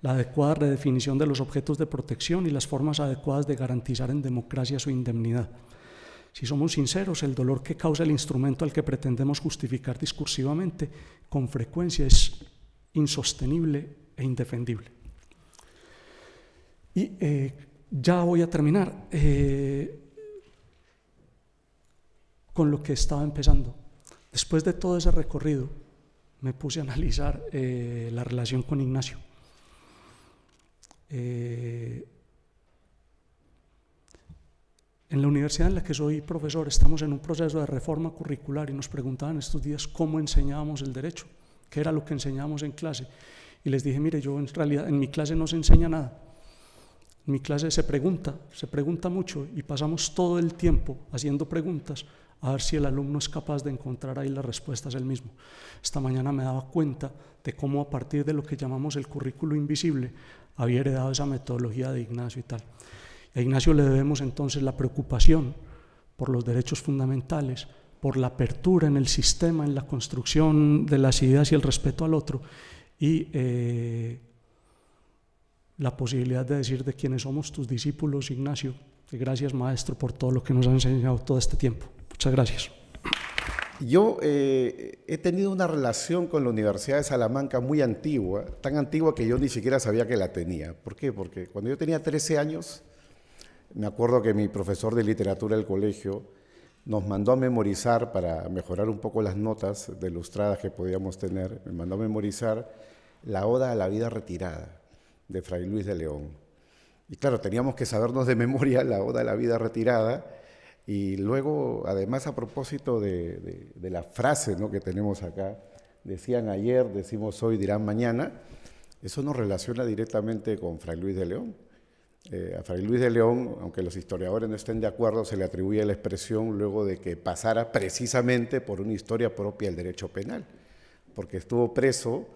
la adecuada redefinición de los objetos de protección y las formas adecuadas de garantizar en democracia su indemnidad. Si somos sinceros, el dolor que causa el instrumento al que pretendemos justificar discursivamente con frecuencia es insostenible e indefendible. Y ya voy a terminar con lo que estaba empezando. Después de todo ese recorrido, me puse a analizar la relación con Ignacio. En la universidad en la que soy profesor estamos en un proceso de reforma curricular y nos preguntaban estos días cómo enseñábamos el derecho, qué era lo que enseñábamos en clase. Y les dije, mire, yo en realidad en mi clase no se enseña nada. En mi clase se pregunta mucho y pasamos todo el tiempo haciendo preguntas a ver si el alumno es capaz de encontrar ahí las respuestas él mismo. Esta mañana me daba cuenta de cómo a partir de lo que llamamos el currículo invisible había heredado esa metodología de Ignacio y tal. A Ignacio le debemos entonces la preocupación por los derechos fundamentales, por la apertura en el sistema, en la construcción de las ideas y el respeto al otro, y la posibilidad de decir de quienes somos tus discípulos, Ignacio, que gracias, maestro, por todo lo que nos has enseñado todo este tiempo. Muchas gracias. Yo he tenido una relación con la Universidad de Salamanca muy antigua, tan antigua que yo ni siquiera sabía que la tenía. ¿Por qué? Porque cuando yo tenía 13 años, me acuerdo que mi profesor de literatura del colegio nos mandó a memorizar, para mejorar un poco las notas de ilustradas que podíamos tener, me mandó a memorizar la Oda a la vida retirada de Fray Luis de León. Y claro, teníamos que sabernos de memoria la Oda a la vida retirada. Y luego, además, a propósito de la frase, ¿no?, que tenemos acá, decían ayer, decimos hoy, dirán mañana, eso nos relaciona directamente con Fray Luis de León. A Fray Luis de León, aunque los historiadores no estén de acuerdo, se le atribuye la expresión luego de que pasara precisamente por una historia propia del derecho penal, porque estuvo preso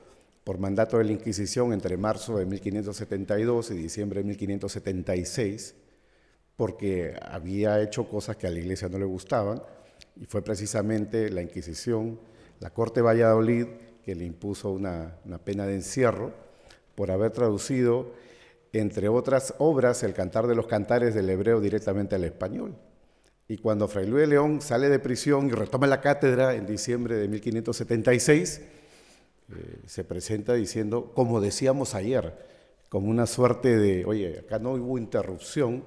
por mandato de la Inquisición entre marzo de 1572 y diciembre de 1576, porque había hecho cosas que a la Iglesia no le gustaban, y fue precisamente la Inquisición, la Corte de Valladolid, que le impuso una pena de encierro por haber traducido, entre otras obras, el Cantar de los Cantares del hebreo directamente al español. Y cuando Fray Luis de León sale de prisión y retoma la cátedra en diciembre de 1576, se presenta diciendo, como decíamos ayer, como una suerte de, oye, acá no hubo interrupción,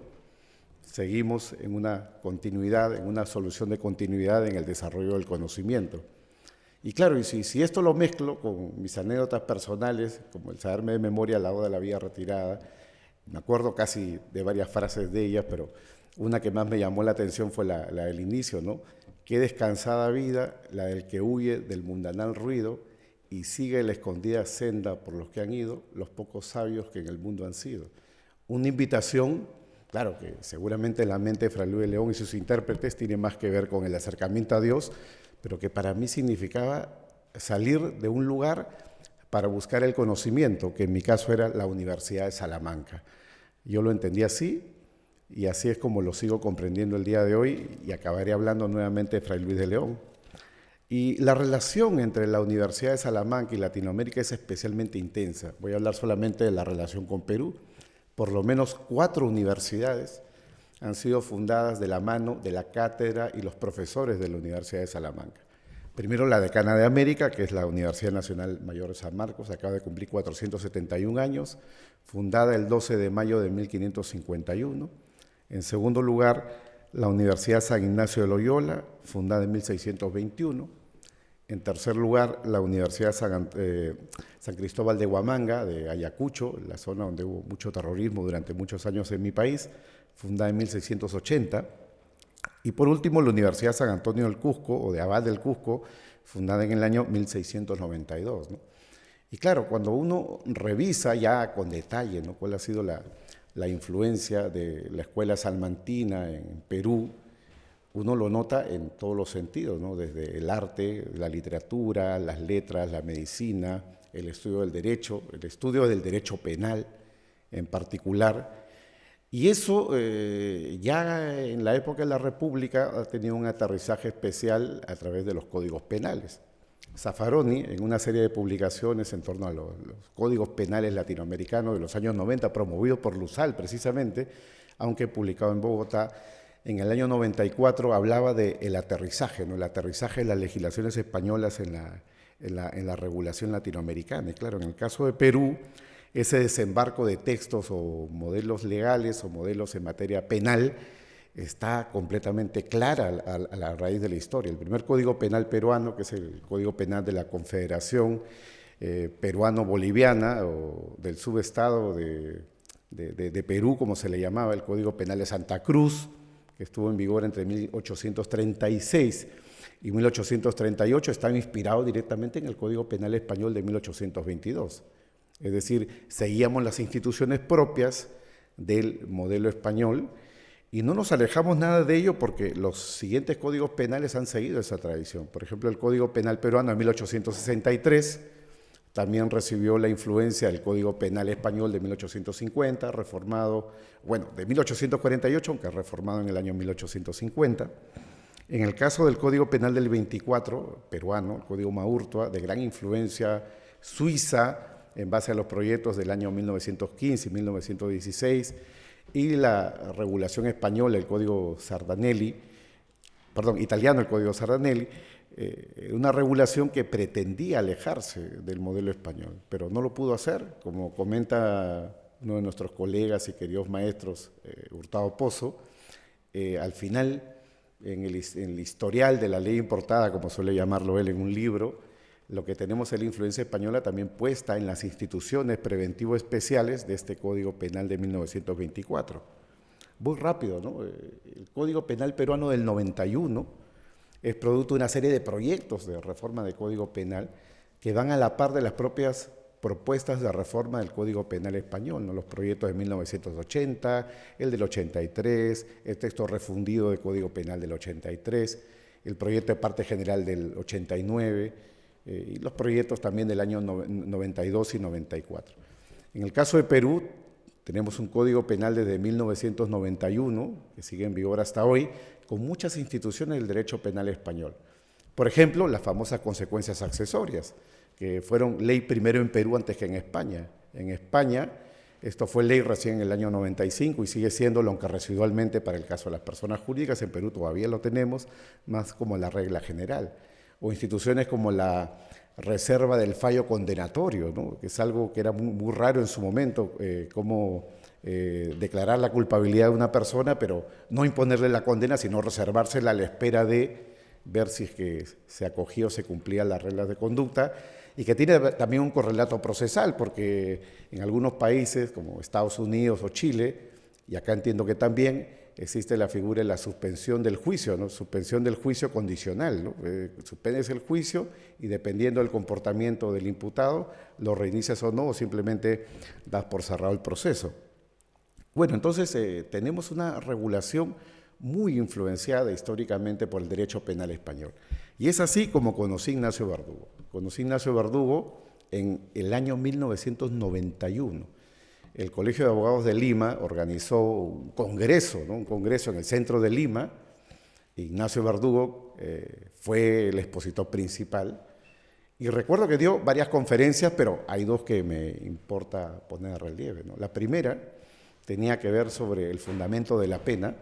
seguimos en una continuidad, en una solución de continuidad en el desarrollo del conocimiento. Y claro, y si esto lo mezclo con mis anécdotas personales, como el saberme de memoria la Oda de la vida retirada, me acuerdo casi de varias frases de ellas, pero una que más me llamó la atención fue la del inicio, ¿no? Qué descansada vida la del que huye del mundanal ruido y sigue la escondida senda por los que han ido, los pocos sabios que en el mundo han sido. Una invitación, claro, que seguramente en la mente de Fray Luis de León y sus intérpretes tiene más que ver con el acercamiento a Dios, pero que para mí significaba salir de un lugar para buscar el conocimiento, que en mi caso era la Universidad de Salamanca. Yo lo entendí así, y así es como lo sigo comprendiendo el día de hoy, y acabaré hablando nuevamente de Fray Luis de León. Y la relación entre la Universidad de Salamanca y Latinoamérica es especialmente intensa. Voy a hablar solamente de la relación con Perú. Por lo menos 4 universidades han sido fundadas de la mano de la cátedra y los profesores de la Universidad de Salamanca. Primero la decana de América, que es la Universidad Nacional Mayor de San Marcos, acaba de cumplir 471 años, fundada el 12 de mayo de 1551. En segundo lugar, la Universidad San Ignacio de Loyola, fundada en 1621. En tercer lugar, la Universidad San Cristóbal de Huamanga, de Ayacucho, la zona donde hubo mucho terrorismo durante muchos años en mi país, fundada en 1680. Y por último, la Universidad San Antonio del Cusco, o de Abad del Cusco, fundada en el año 1692, ¿no? Y claro, cuando uno revisa ya con detalle, ¿no?, cuál ha sido la influencia de la escuela salmantina en Perú, uno lo nota en todos los sentidos, ¿no?, desde el arte, la literatura, las letras, la medicina, el estudio del derecho penal en particular. Y eso ya en la época de la República ha tenido un aterrizaje especial a través de los códigos penales. Zaffaroni, en una serie de publicaciones en torno a los códigos penales latinoamericanos de los años 90, promovido por Luzal precisamente, aunque publicado en Bogotá, en el año 94 hablaba del aterrizaje, ¿no?, el aterrizaje de las legislaciones españolas en la regulación latinoamericana. Y claro, en el caso de Perú, ese desembarco de textos o modelos legales o modelos en materia penal está completamente clara a la raíz de la historia. El primer código penal peruano, que es el Código Penal de la Confederación Peruano-Boliviana o del subestado de Perú, como se le llamaba, el Código Penal de Santa Cruz, que estuvo en vigor entre 1836 y 1838, está inspirado directamente en el Código Penal español de 1822. Es decir, seguíamos las instituciones propias del modelo español y no nos alejamos nada de ello porque los siguientes códigos penales han seguido esa tradición. Por ejemplo, el Código Penal peruano de 1863 también recibió la influencia del Código Penal español de 1850, reformado, bueno, de 1848, aunque reformado en el año 1850. En el caso del Código Penal del 24, peruano, el Código Maurtua, de gran influencia suiza, en base a los proyectos del año 1915 y 1916, y la regulación española, el Código italiano, el Código Sardanelli, una regulación que pretendía alejarse del modelo español, pero no lo pudo hacer, como comenta uno de nuestros colegas y queridos maestros, Hurtado Pozo. Al final, en el historial de la ley importada, como suele llamarlo él en un libro, lo que tenemos es la influencia española también puesta en las instituciones preventivo especiales de este Código Penal de 1924. Muy rápido, ¿no? El Código Penal peruano del 91 es producto de una serie de proyectos de reforma del Código Penal que van a la par de las propias propuestas de reforma del Código Penal español, ¿no? Los proyectos de 1980, el del 83, el texto refundido del Código Penal del 83, el proyecto de parte general del 89, y los proyectos también del año 92 y 94. En el caso de Perú, tenemos un Código Penal desde 1991, que sigue en vigor hasta hoy, con muchas instituciones del derecho penal español. Por ejemplo, las famosas consecuencias accesorias, que fueron ley primero en Perú antes que en España. En España, esto fue ley recién en el año 95 y sigue siéndolo, aunque residualmente para el caso de las personas jurídicas. En Perú todavía lo tenemos, más como la regla general. O instituciones como la reserva del fallo condenatorio, ¿no?, que es algo que era muy raro en su momento, como declarar la culpabilidad de una persona, pero no imponerle la condena, sino reservársela a la espera de ver si es que se acogía o se cumplían las reglas de conducta, y que tiene también un correlato procesal, porque en algunos países como Estados Unidos o Chile, y acá entiendo que también, existe la figura de la suspensión del juicio, ¿no?, suspensión del juicio condicional, ¿no? Suspendes el juicio y dependiendo del comportamiento del imputado, lo reinicias o no, o simplemente das por cerrado el proceso. Bueno, entonces tenemos una regulación muy influenciada históricamente por el derecho penal español. Y es así como conocí a Ignacio Verdugo. Conocí a Ignacio Verdugo en el año 1991. El Colegio de Abogados de Lima organizó un congreso, ¿no?, un congreso en el centro de Lima. Ignacio Verdugo fue el expositor principal. Y recuerdo que dio varias conferencias, pero hay dos que me importa poner a relieve, ¿no? La primera tenía que ver sobre el fundamento de la pena.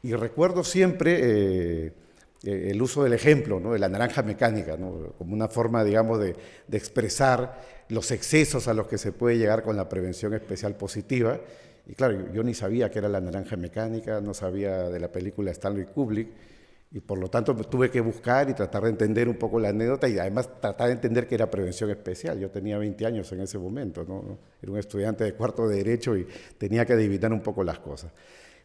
Y recuerdo siempre el uso del ejemplo, ¿no? De la naranja mecánica, ¿no? Como una forma, digamos, de expresar los excesos a los que se puede llegar con la prevención especial positiva. Y claro, yo ni sabía qué era la naranja mecánica, no sabía de la película Stanley Kubrick, y por lo tanto tuve que buscar y tratar de entender un poco la anécdota y además tratar de entender que era prevención especial. Yo tenía 20 años en ese momento, ¿no? Era un estudiante de cuarto de Derecho y tenía que adivinar un poco las cosas.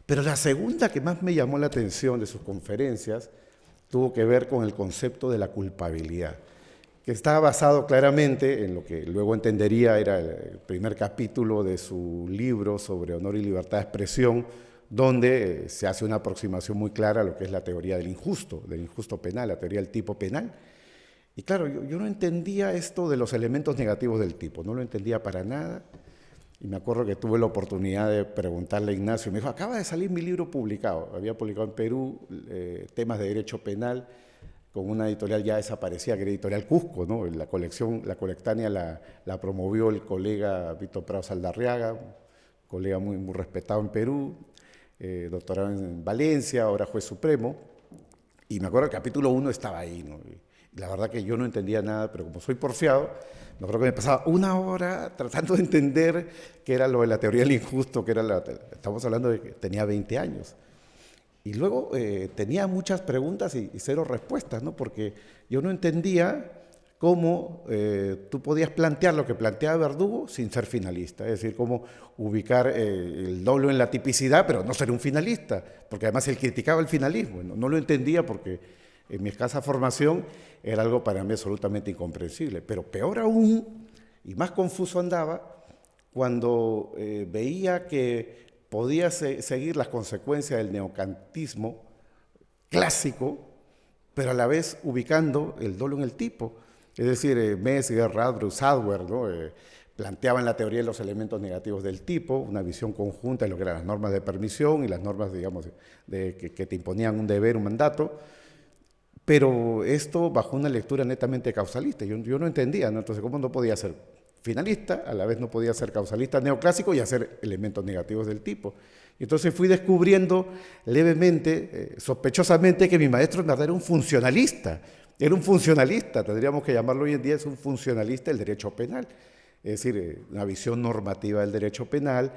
Pero la segunda que más me llamó la atención de sus conferencias tuvo que ver con el concepto de la culpabilidad, que estaba basado claramente en lo que luego entendería era el primer capítulo de su libro sobre honor y libertad de expresión, donde se hace una aproximación muy clara a lo que es la teoría del injusto penal, la teoría del tipo penal. Y claro, yo no entendía esto de los elementos negativos del tipo, no lo entendía para nada. Y me acuerdo que tuve la oportunidad de preguntarle a Ignacio, me dijo, acaba de salir mi libro publicado, había publicado en Perú temas de derecho penal, con una editorial ya desaparecida, que era Editorial Cusco, ¿no? La colectánea la promovió el colega Víctor Prado Saldarriaga, colega muy, muy respetado en Perú, doctorado en Valencia, ahora juez supremo, y me acuerdo que el capítulo 1 estaba ahí, ¿no? Y la verdad que yo no entendía nada, pero como soy porfiado, me acuerdo que me pasaba una hora tratando de entender qué era lo de la teoría del injusto, estamos hablando de que tenía 20 años. Y luego tenía muchas preguntas y cero respuestas, ¿no? Porque yo no entendía cómo tú podías plantear lo que planteaba Verdugo sin ser finalista, es decir, cómo ubicar el dolo en la tipicidad, pero no ser un finalista, porque además él criticaba el finalismo, no lo entendía porque en mi escasa formación era algo para mí absolutamente incomprensible, pero peor aún, y más confuso andaba, cuando veía que podía seguir las consecuencias del neocantismo clásico, pero a la vez ubicando el dolo en el tipo. Es decir, Messier, Radbruch, Sadwer, ¿no? Planteaban la teoría de los elementos negativos del tipo, una visión conjunta de lo que eran las normas de permisión y las normas, digamos, que te imponían un deber, un mandato, pero esto bajo una lectura netamente causalista. Yo no entendía, ¿no? Entonces, ¿cómo no podía ser finalista, a la vez no podía ser causalista neoclásico y hacer elementos negativos del tipo? Y entonces fui descubriendo levemente, sospechosamente, que mi maestro en verdad era un funcionalista, tendríamos que llamarlo hoy en día, es un funcionalista del derecho penal, es decir, una visión normativa del derecho penal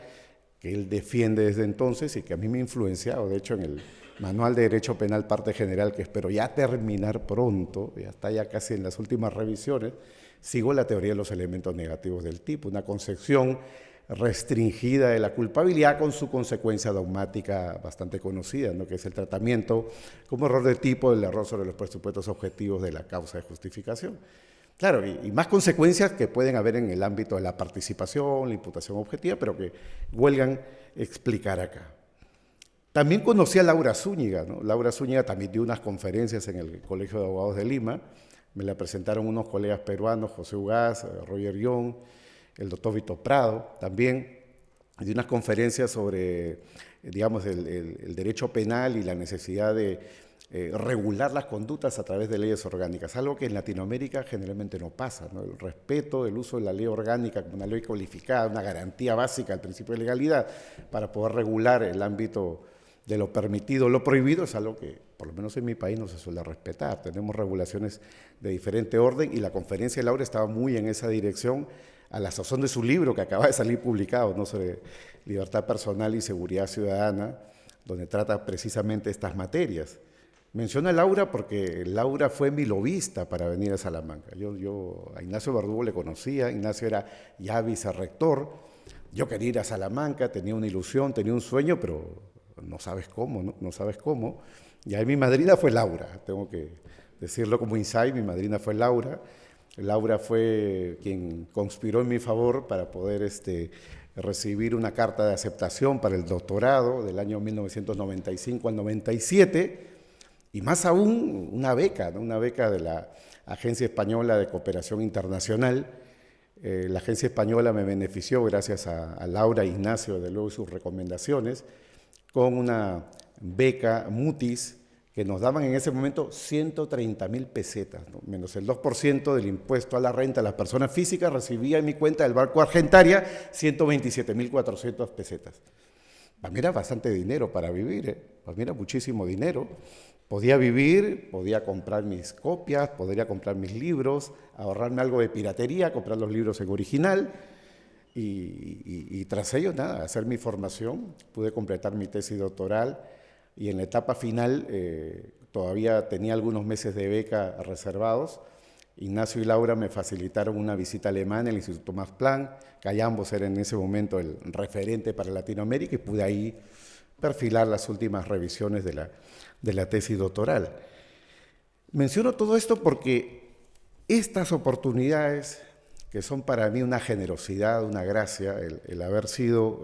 que él defiende desde entonces y que a mí me ha influenciado. De hecho, en el Manual de Derecho Penal Parte General, que espero ya terminar pronto, ya está ya casi en las últimas revisiones, sigo la teoría de los elementos negativos del tipo, una concepción restringida de la culpabilidad con su consecuencia dogmática bastante conocida, ¿no? Que es el tratamiento como error de tipo del error sobre los presupuestos objetivos de la causa de justificación. Claro, y más consecuencias que pueden haber en el ámbito de la participación, la imputación objetiva, pero que huelgan explicar acá. También conocí a Laura Zúñiga, ¿no? Laura Zúñiga también dio unas conferencias en el Colegio de Abogados de Lima, me la presentaron unos colegas peruanos, José Ugaz, Roger Young, el doctor Víctor Prado también, de unas conferencias sobre, digamos, el derecho penal y la necesidad de regular las conductas a través de leyes orgánicas, algo que en Latinoamérica generalmente no pasa, ¿no? El respeto del uso de la ley orgánica como una ley codificada, una garantía básica al principio de legalidad para poder regular el ámbito de lo permitido, lo prohibido, es algo que, por lo menos en mi país, no se suele respetar. Tenemos regulaciones de diferente orden y la conferencia de Laura estaba muy en esa dirección, a la sazón de su libro que acaba de salir publicado, ¿no? Sobre libertad personal y seguridad ciudadana, donde trata precisamente estas materias. Menciona a Laura porque Laura fue mi lobista para venir a Salamanca. Yo a Ignacio Verdugo le conocía, Ignacio era ya vicerrector, yo quería ir a Salamanca, tenía una ilusión, tenía un sueño, pero no sabes cómo, ¿no? No sabes cómo. Y ahí mi madrina fue Laura, tengo que decirlo como insight, mi madrina fue Laura. Laura fue quien conspiró en mi favor para poder recibir una carta de aceptación para el doctorado del año 1995 al 97, y más aún una beca, ¿no? Una beca de la Agencia Española de Cooperación Internacional. La Agencia Española me benefició gracias a Laura e Ignacio, de luego, y sus recomendaciones, con una beca Mutis, que nos daban en ese momento 130.000 pesetas, ¿no? Menos el 2% del impuesto a la renta de las personas físicas, recibía en mi cuenta del Banco Argentaria 127.400 pesetas. para mí era bastante dinero para vivir, para mí era muchísimo dinero. Podía vivir, podía comprar mis copias, podría comprar mis libros, ahorrarme algo de piratería, comprar los libros en original y tras ello, nada, hacer mi formación. Pude completar mi tesis doctoral y en la etapa final todavía tenía algunos meses de beca reservados. Ignacio y Laura me facilitaron una visita alemana al Instituto Max Planck, que ambos eran en ese momento el referente para Latinoamérica y pude ahí perfilar las últimas revisiones de la tesis doctoral. Menciono todo esto porque estas oportunidades, que son para mí una generosidad, una gracia, el haber sido,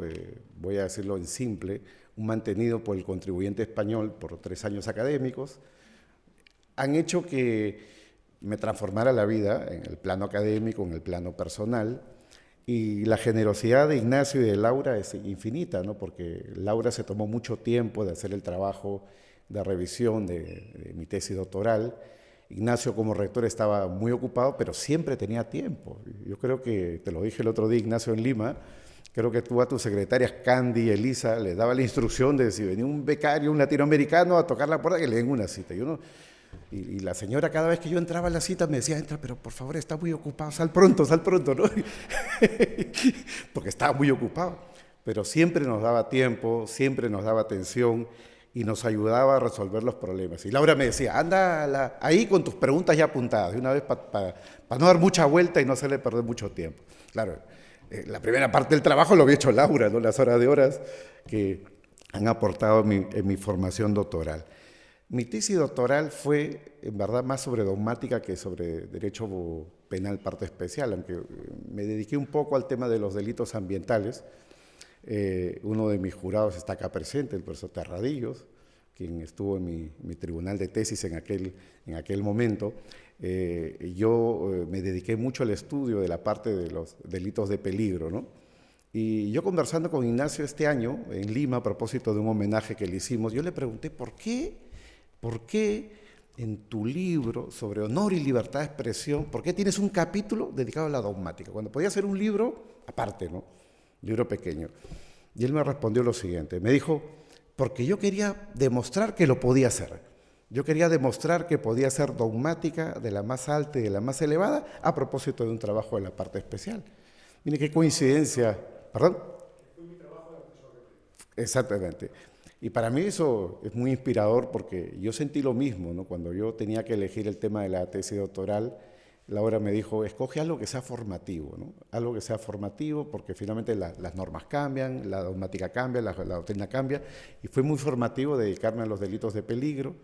voy a decirlo en simple, un mantenido por el contribuyente español por 3 años académicos, han hecho que me transformara la vida en el plano académico, en el plano personal. Y la generosidad de Ignacio y de Laura es infinita, ¿no? Porque Laura se tomó mucho tiempo de hacer el trabajo de revisión de mi tesis doctoral. Ignacio como rector estaba muy ocupado, pero siempre tenía tiempo. Yo creo que, te lo dije el otro día, Ignacio, en Lima, creo que tú a tus secretarias, Candy y Elisa, les daba la instrucción de si venía un becario, un latinoamericano a tocar la puerta, que le den una cita. Y la señora, cada vez que yo entraba a la cita, me decía, entra, pero por favor, está muy ocupado, sal pronto, ¿no? Porque estaba muy ocupado. Pero siempre nos daba tiempo, siempre nos daba atención y nos ayudaba a resolver los problemas. Y Laura me decía, anda ahí con tus preguntas ya apuntadas, de una vez para no dar mucha vuelta y no hacerle perder mucho tiempo. Claro, la primera parte del trabajo lo había hecho Laura, ¿no? Las horas de horas que han aportado en mi formación doctoral. Mi tesis doctoral fue, en verdad, más sobre dogmática que sobre derecho penal parte especial, aunque me dediqué un poco al tema de los delitos ambientales. Uno de mis jurados está acá presente, el profesor Terradillos, quien estuvo en mi tribunal de tesis en aquel momento. Yo me dediqué mucho al estudio de la parte de los delitos de peligro, ¿no? Y yo conversando con Ignacio este año, en Lima, a propósito de un homenaje que le hicimos, yo le pregunté, ¿por qué en tu libro sobre honor y libertad de expresión, por qué tienes un capítulo dedicado a la dogmática? Cuando podía ser un libro aparte, ¿no? Un libro pequeño. Y él me respondió lo siguiente, me dijo, porque yo quería demostrar que lo podía hacer. Yo quería demostrar que podía ser dogmática de la más alta y de la más elevada a propósito de un trabajo de la parte especial. Mire qué coincidencia. ¿Perdón? Fue mi trabajo de asesor. Exactamente. Y para mí eso es muy inspirador porque yo sentí lo mismo, ¿no? Cuando yo tenía que elegir el tema de la tesis doctoral, Laura me dijo, escoge algo que sea formativo, ¿no? Algo que sea formativo porque finalmente las normas cambian, la dogmática cambia, la doctrina cambia, y fue muy formativo dedicarme a los delitos de peligro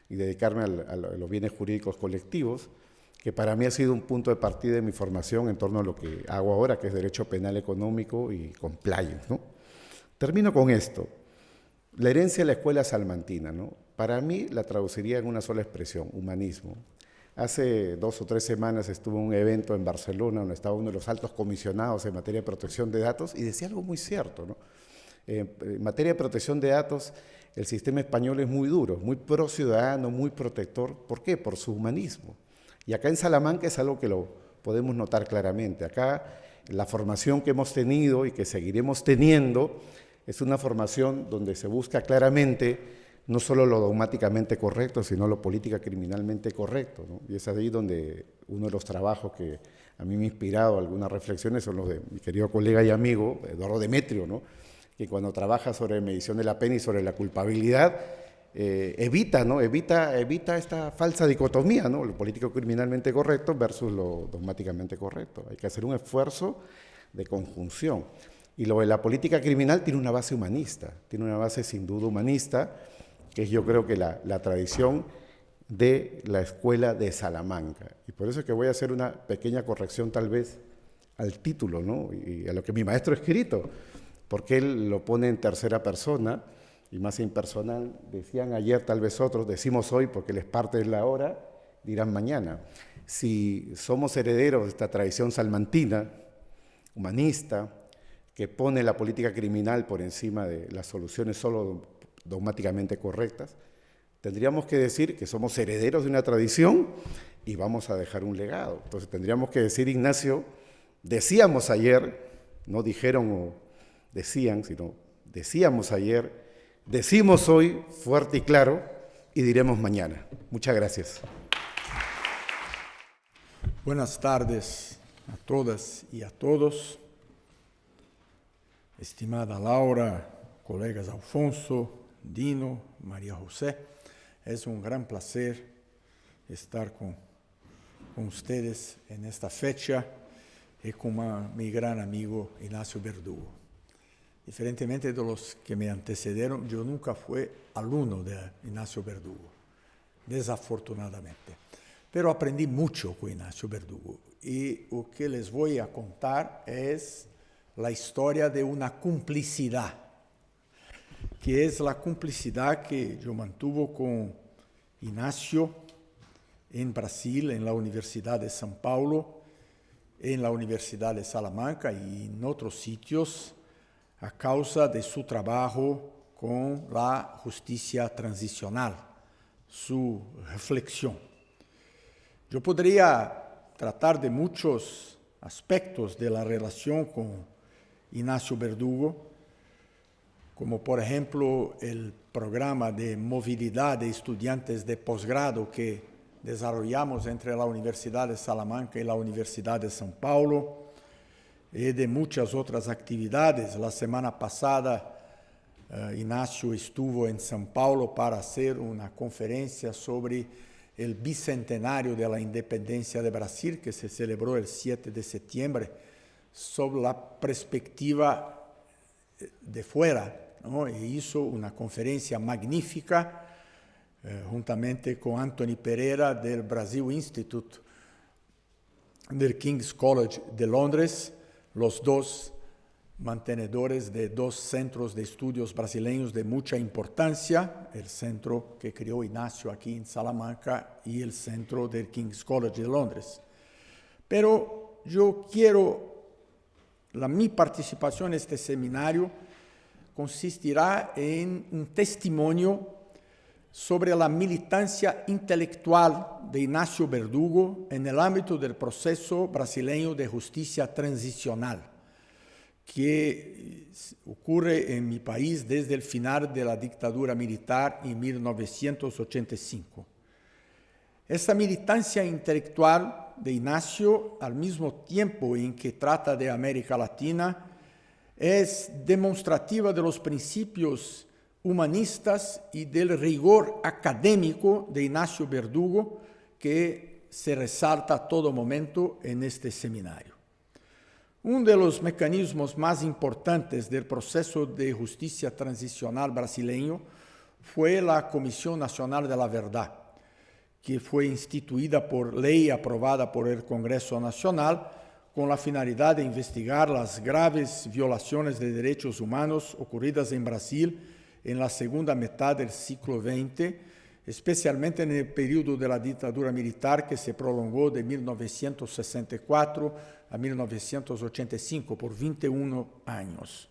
y dedicarme a los bienes jurídicos colectivos, que para mí ha sido un punto de partida de mi formación en torno a lo que hago ahora, que es Derecho Penal Económico y Compliance, ¿no? Termino con esto. La herencia de la escuela salmantina, ¿no? Para mí la traduciría en una sola expresión, humanismo. Hace 2 o 3 semanas estuve en un evento en Barcelona donde estaba uno de los altos comisionados en materia de protección de datos y decía algo muy cierto, ¿no? En materia de protección de datos, el sistema español es muy duro, muy pro ciudadano, muy protector. ¿Por qué? Por su humanismo. Y acá en Salamanca es algo que lo podemos notar claramente. Acá la formación que hemos tenido y que seguiremos teniendo es una formación donde se busca claramente no solo lo dogmáticamente correcto, sino lo política criminalmente correcto, ¿no? Y es ahí donde uno de los trabajos que a mí me ha inspirado algunas reflexiones son los de mi querido colega y amigo, Eduardo Demetrio, ¿no? Que cuando trabaja sobre medición de la pena y sobre la culpabilidad, evita esta falsa dicotomía, ¿no? Lo político criminalmente correcto versus lo dogmáticamente correcto. Hay que hacer un esfuerzo de conjunción. Y lo de la política criminal tiene una base humanista, tiene una base sin duda humanista, que es yo creo que la tradición de la escuela de Salamanca. Y por eso es que voy a hacer una pequeña corrección tal vez al título, ¿no? Y a lo que mi maestro ha escrito, porque él lo pone en tercera persona y más impersonal. Decían ayer, tal vez otros, decimos hoy porque les parte de la hora, dirán mañana. Si somos herederos de esta tradición salmantina, humanista, que pone la política criminal por encima de las soluciones solo dogmáticamente correctas, tendríamos que decir que somos herederos de una tradición y vamos a dejar un legado. Entonces tendríamos que decir, Ignacio, decíamos ayer, no dijeron o decían, sino decíamos ayer, decimos hoy fuerte y claro y diremos mañana. Muchas gracias. Buenas tardes a todas y a todos. Estimada Laura, colegas Alfonso, Dino, María José, es un gran placer estar con ustedes en esta fecha y con mi gran amigo Ignacio Verdugo. Diferentemente de los que me antecedieron, yo nunca fui alumno de Ignacio Verdugo, desafortunadamente. Pero aprendí mucho con Ignacio Verdugo y lo que les voy a contar es la historia de una complicidad, que es la complicidad que yo mantuve con Ignacio en Brasil, en la Universidad de São Paulo, en la Universidad de Salamanca y en otros sitios a causa de su trabajo con la justicia transicional, su reflexión. Yo podría tratar de muchos aspectos de la relación con Ignacio Verdugo, como por ejemplo el programa de movilidad de estudiantes de posgrado que desarrollamos entre la Universidad de Salamanca y la Universidad de São Paulo, y de muchas otras actividades. La semana pasada, Ignacio estuvo en São Paulo para hacer una conferencia sobre el bicentenario de la independencia de Brasil, que se celebró el 7 de septiembre, sobre la perspectiva de fuera, ¿no? E hizo una conferencia magnífica juntamente con Anthony Pereira del Brazil Institute del King's College de Londres, los dos mantenedores de dos centros de estudios brasileños de mucha importancia, el centro que creó Ignacio aquí en Salamanca y el centro del King's College de Londres. Pero yo mi participación en este seminario consistirá en un testimonio sobre la militancia intelectual de Ignacio Verdugo en el ámbito del proceso brasileño de justicia transicional, que ocurre en mi país desde el final de la dictadura militar en 1985. Esta militancia intelectual de Ignacio, al mismo tiempo en que trata de América Latina, es demostrativa de los principios humanistas y del rigor académico de Ignacio Verdugo, que se resalta a todo momento en este seminario. Uno de los mecanismos más importantes del proceso de justicia transicional brasileño fue la Comisión Nacional de la Verdad, que fue instituida por ley aprobada por el Congreso Nacional con la finalidad de investigar las graves violaciones de derechos humanos ocurridas en Brasil en la segunda mitad del siglo XX, especialmente en el periodo de la dictadura militar que se prolongó de 1964 a 1985, por 21 años.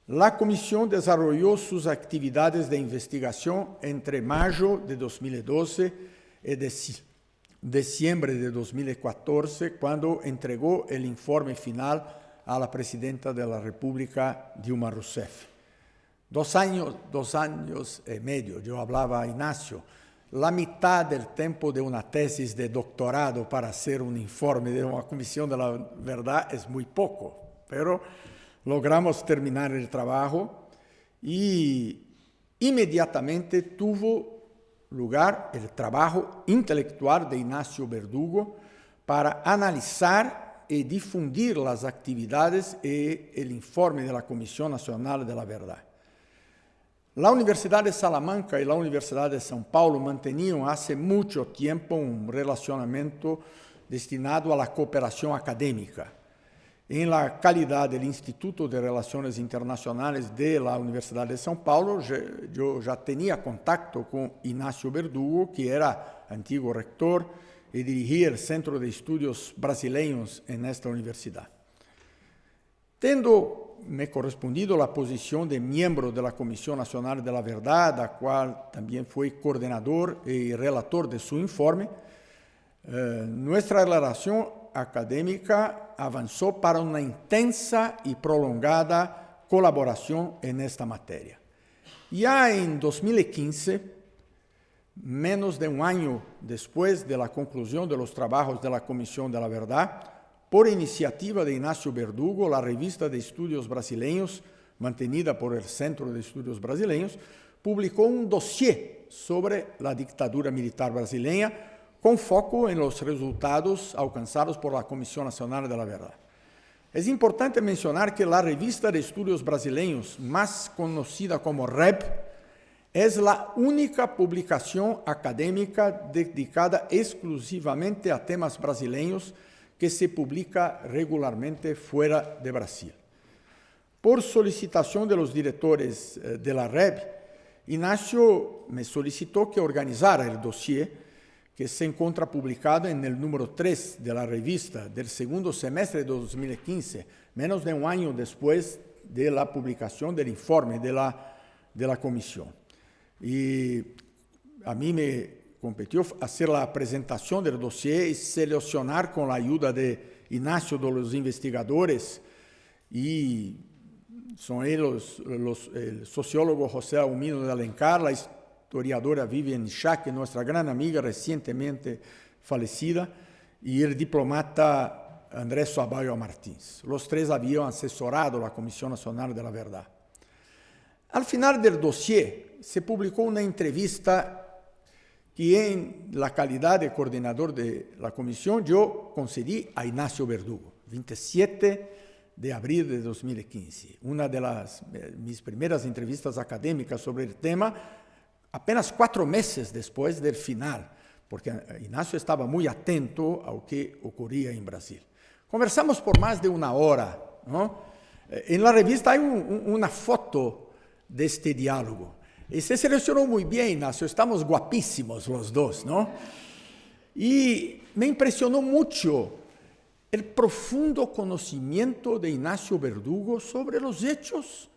La comisión desarrolló sus actividades de investigación entre mayo de 2012 y diciembre de 2014, cuando entregó el informe final a la presidenta de la República, Dilma Rousseff. 2 años y medio, yo hablaba a Ignacio, la mitad del tiempo de una tesis de doctorado para hacer un informe de una comisión de la verdad es muy poco, pero logramos terminar el trabajo y inmediatamente tuvo lugar el trabajo intelectual de Ignacio Verdugo para analizar y difundir las actividades y el informe de la Comisión Nacional de la Verdad. La Universidad de Salamanca y la Universidad de São Paulo mantenían hace mucho tiempo un relacionamiento destinado a la cooperación académica. En la calidad del Instituto de Relaciones Internacionales de la Universidad de São Paulo, yo ya tenía contacto con Ignacio Verdugo, que era antiguo rector y dirigía el Centro de Estudios Brasileños en esta universidad. Me correspondido la posición de miembro de la Comisión Nacional de la Verdad, la cual también fue coordinador y relator de su informe, nuestra relación académica avanzó para una intensa y prolongada colaboración en esta materia. Ya en 2015, menos de un año después de la conclusión de los trabajos de la Comisión de la Verdad, por iniciativa de Inácio Verdugo, la revista de estudios brasileños, mantenida por el Centro de Estudios Brasileños, publicó un dossier sobre la dictadura militar brasileña con foco en los resultados alcanzados por la Comisión Nacional de la Verdad. Es importante mencionar que la revista de estudios brasileños, más conocida como REB, es la única publicación académica dedicada exclusivamente a temas brasileños que se publica regularmente fuera de Brasil. Por solicitación de los directores de la REB, Inácio me solicitó que organizara el dossier que se encuentra publicado en el número 3 de la revista del segundo semestre de 2015, menos de un año después de la publicación del informe de la comisión. Y a mí me competió hacer la presentación del dossier y seleccionar con la ayuda de Inácio de los investigadores y son ellos el sociólogo José Almino de Alencar, la historiadora Vivian Schack, nuestra gran amiga recientemente fallecida, y el diplomata Andrés Sabayo Martins. Los tres habían asesorado la Comisión Nacional de la Verdad. Al final del dossier se publicó una entrevista que en la calidad de coordinador de la comisión yo concedí a Inácio Verdugo, 27 de abril de 2015. Una de mis primeras entrevistas académicas sobre el tema, apenas 4 meses después del final, porque Inácio estaba muy atento a lo que ocurría en Brasil. Conversamos por más de 1 hora, ¿no? En la revista hay una foto de este diálogo. Y se seleccionó muy bien, Inácio, estamos guapísimos los dos, ¿no? Y me impresionó mucho el profundo conocimiento de Inácio Verdugo sobre los hechos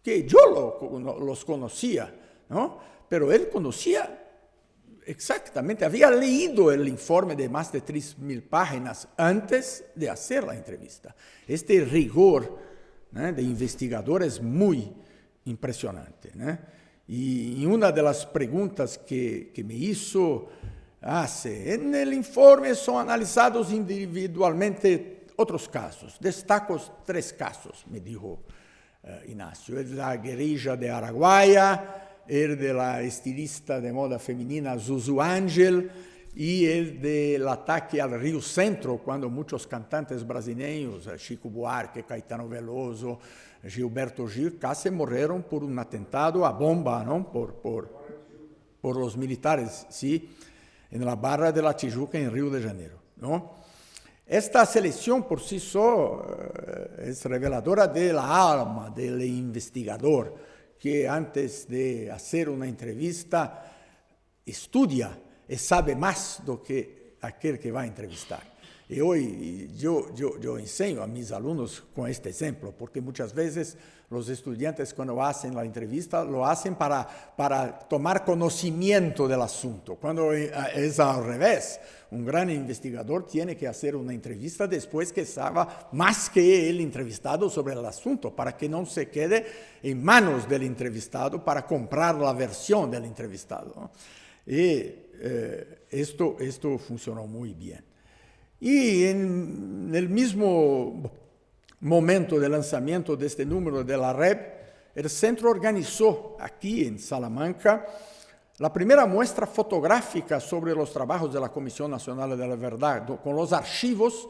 que yo los conocía, ¿no? Pero él conocía exactamente, había leído el informe de más de 3.000 páginas antes de hacer la entrevista. Este rigor, ¿no?, de investigador es muy impresionante, ¿no? Y una de las preguntas que me hizo hace, en el informe son analizados individualmente otros casos. Destaco 3 casos, me dijo Inácio. El de la guerrilla de Araguaia, el de la estilista de moda femenina Zuzu Angel y el del ataque al Río Centro, cuando muchos cantantes brasileños, Chico Buarque, Caetano Veloso, Gilberto Gil, casi murieron por un atentado a bomba, ¿no?, por los militares, ¿sí?, en la Barra de la Tijuca, en Río de Janeiro, ¿no? Esta selección por sí sola es reveladora de la alma del investigador, que antes de hacer una entrevista estudia y sabe más do que aquel que va a entrevistar. Y hoy yo enseño a mis alumnos con este ejemplo, porque muchas veces los estudiantes cuando hacen la entrevista lo hacen para tomar conocimiento del asunto, cuando es al revés. Un gran investigador tiene que hacer una entrevista después que sabe más que el entrevistado sobre el asunto, para que no se quede en manos del entrevistado para comprar la versión del entrevistado, ¿no? Y esto funcionó muy bien. Y en el mismo momento del lanzamiento de este número de la REB, el centro organizó aquí en Salamanca la primera muestra fotográfica sobre los trabajos de la Comisión Nacional de la Verdad, con los archivos,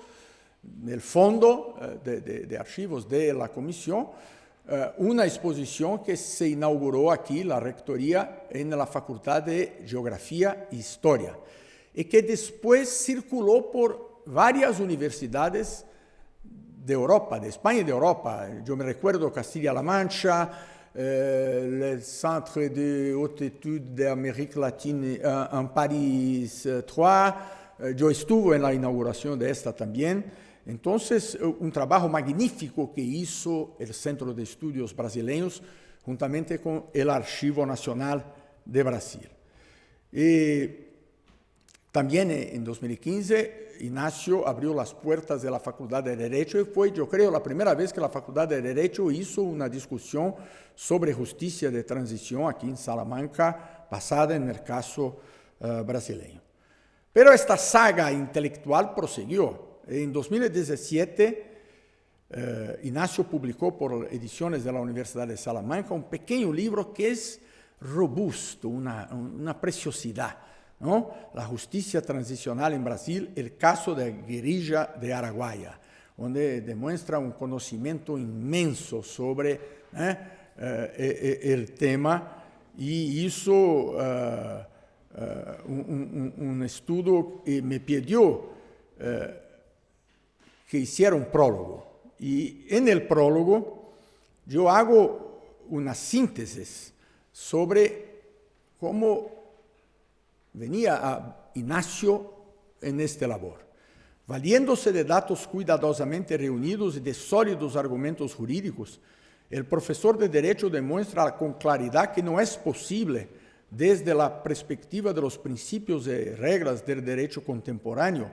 el fondo de archivos de la Comisión, una exposición que se inauguró aquí, la rectoría, en la Facultad de Geografía e Historia, y que después circuló por varias universidades de Europa, de España y de Europa. Yo me recuerdo Castilla-La Mancha, el Centre de Haute Étude de América Latina en París 3. Yo estuve en la inauguración de esta también. Entonces, un trabajo magnífico que hizo el Centro de Estudios Brasileños juntamente con el Archivo Nacional de Brasil. También en 2015, Ignacio abrió las puertas de la Facultad de Derecho y fue, yo creo, la primera vez que la Facultad de Derecho hizo una discusión sobre justicia de transición aquí en Salamanca, basada en el caso brasileño. Pero esta saga intelectual prosiguió. En 2017, Ignacio publicó por ediciones de la Universidad de Salamanca un pequeño libro que es robusto, una preciosidad, ¿no? La justicia transicional en Brasil, el caso de guerrilla de Araguaia, donde demuestra un conocimiento inmenso sobre el tema y hizo un estudio y me pidió que hiciera un prólogo. Y en el prólogo yo hago una síntesis sobre cómo venía a Ignacio en esta labor. Valiéndose de datos cuidadosamente reunidos y de sólidos argumentos jurídicos, el profesor de Derecho demuestra con claridad que no es posible, desde la perspectiva de los principios y reglas del derecho contemporáneo,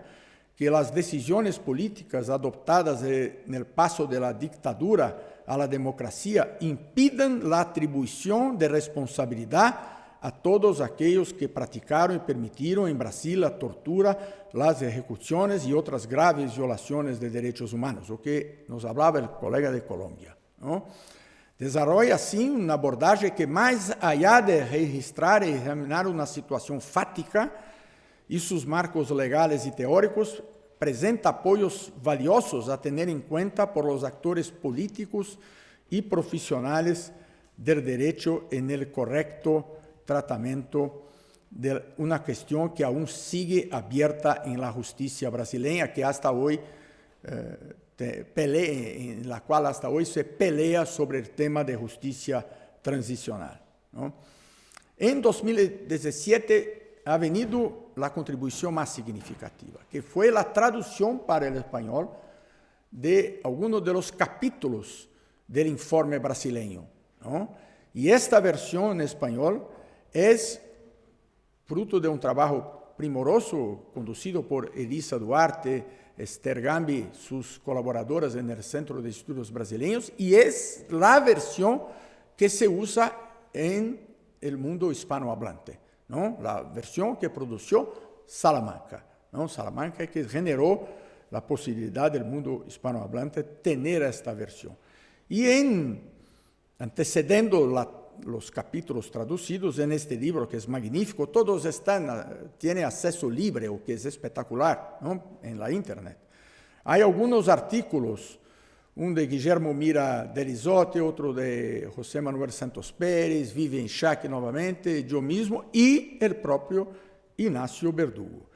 que las decisiones políticas adoptadas en el paso de la dictadura a la democracia impidan la atribución de responsabilidad a todos aquellos que practicaron y permitieron en Brasil la tortura, las ejecuciones y otras graves violaciones de derechos humanos, lo que nos hablaba el colega de Colombia, ¿no? Desarrolla así un abordaje que, más allá de registrar y examinar una situación fática y sus marcos legales y teóricos, presenta apoyos valiosos a tener en cuenta por los actores políticos y profesionales del derecho en el correcto tratamiento de una cuestión que aún sigue abierta en la justicia brasileña, que hasta hoy en la cual hasta hoy se pelea sobre el tema de justicia transicional, ¿no? En 2017 ha venido la contribución más significativa, que fue la traducción para el español de algunos de los capítulos del informe brasileño, ¿no? Y esta versión en español es fruto de un trabajo primoroso conducido por Elisa Duarte, Esther Gambi, sus colaboradoras en el Centro de Estudios Brasileños, y es la versión que se usa en el mundo hispanohablante, ¿no? La versión que produjo Salamanca, ¿no? Salamanca que generó la posibilidad del mundo hispanohablante tener esta versión. Y antecediendo los capítulos traducidos en este libro, que es magnífico, todos tienen acceso libre, o que es espectacular, ¿no? En la internet. Hay algunos artículos, un de Guillermo Mira Delizotti, otro de José Manuel Santos Pérez, Vivian Schack nuevamente, yo mismo, y el propio Ignacio Verdugo.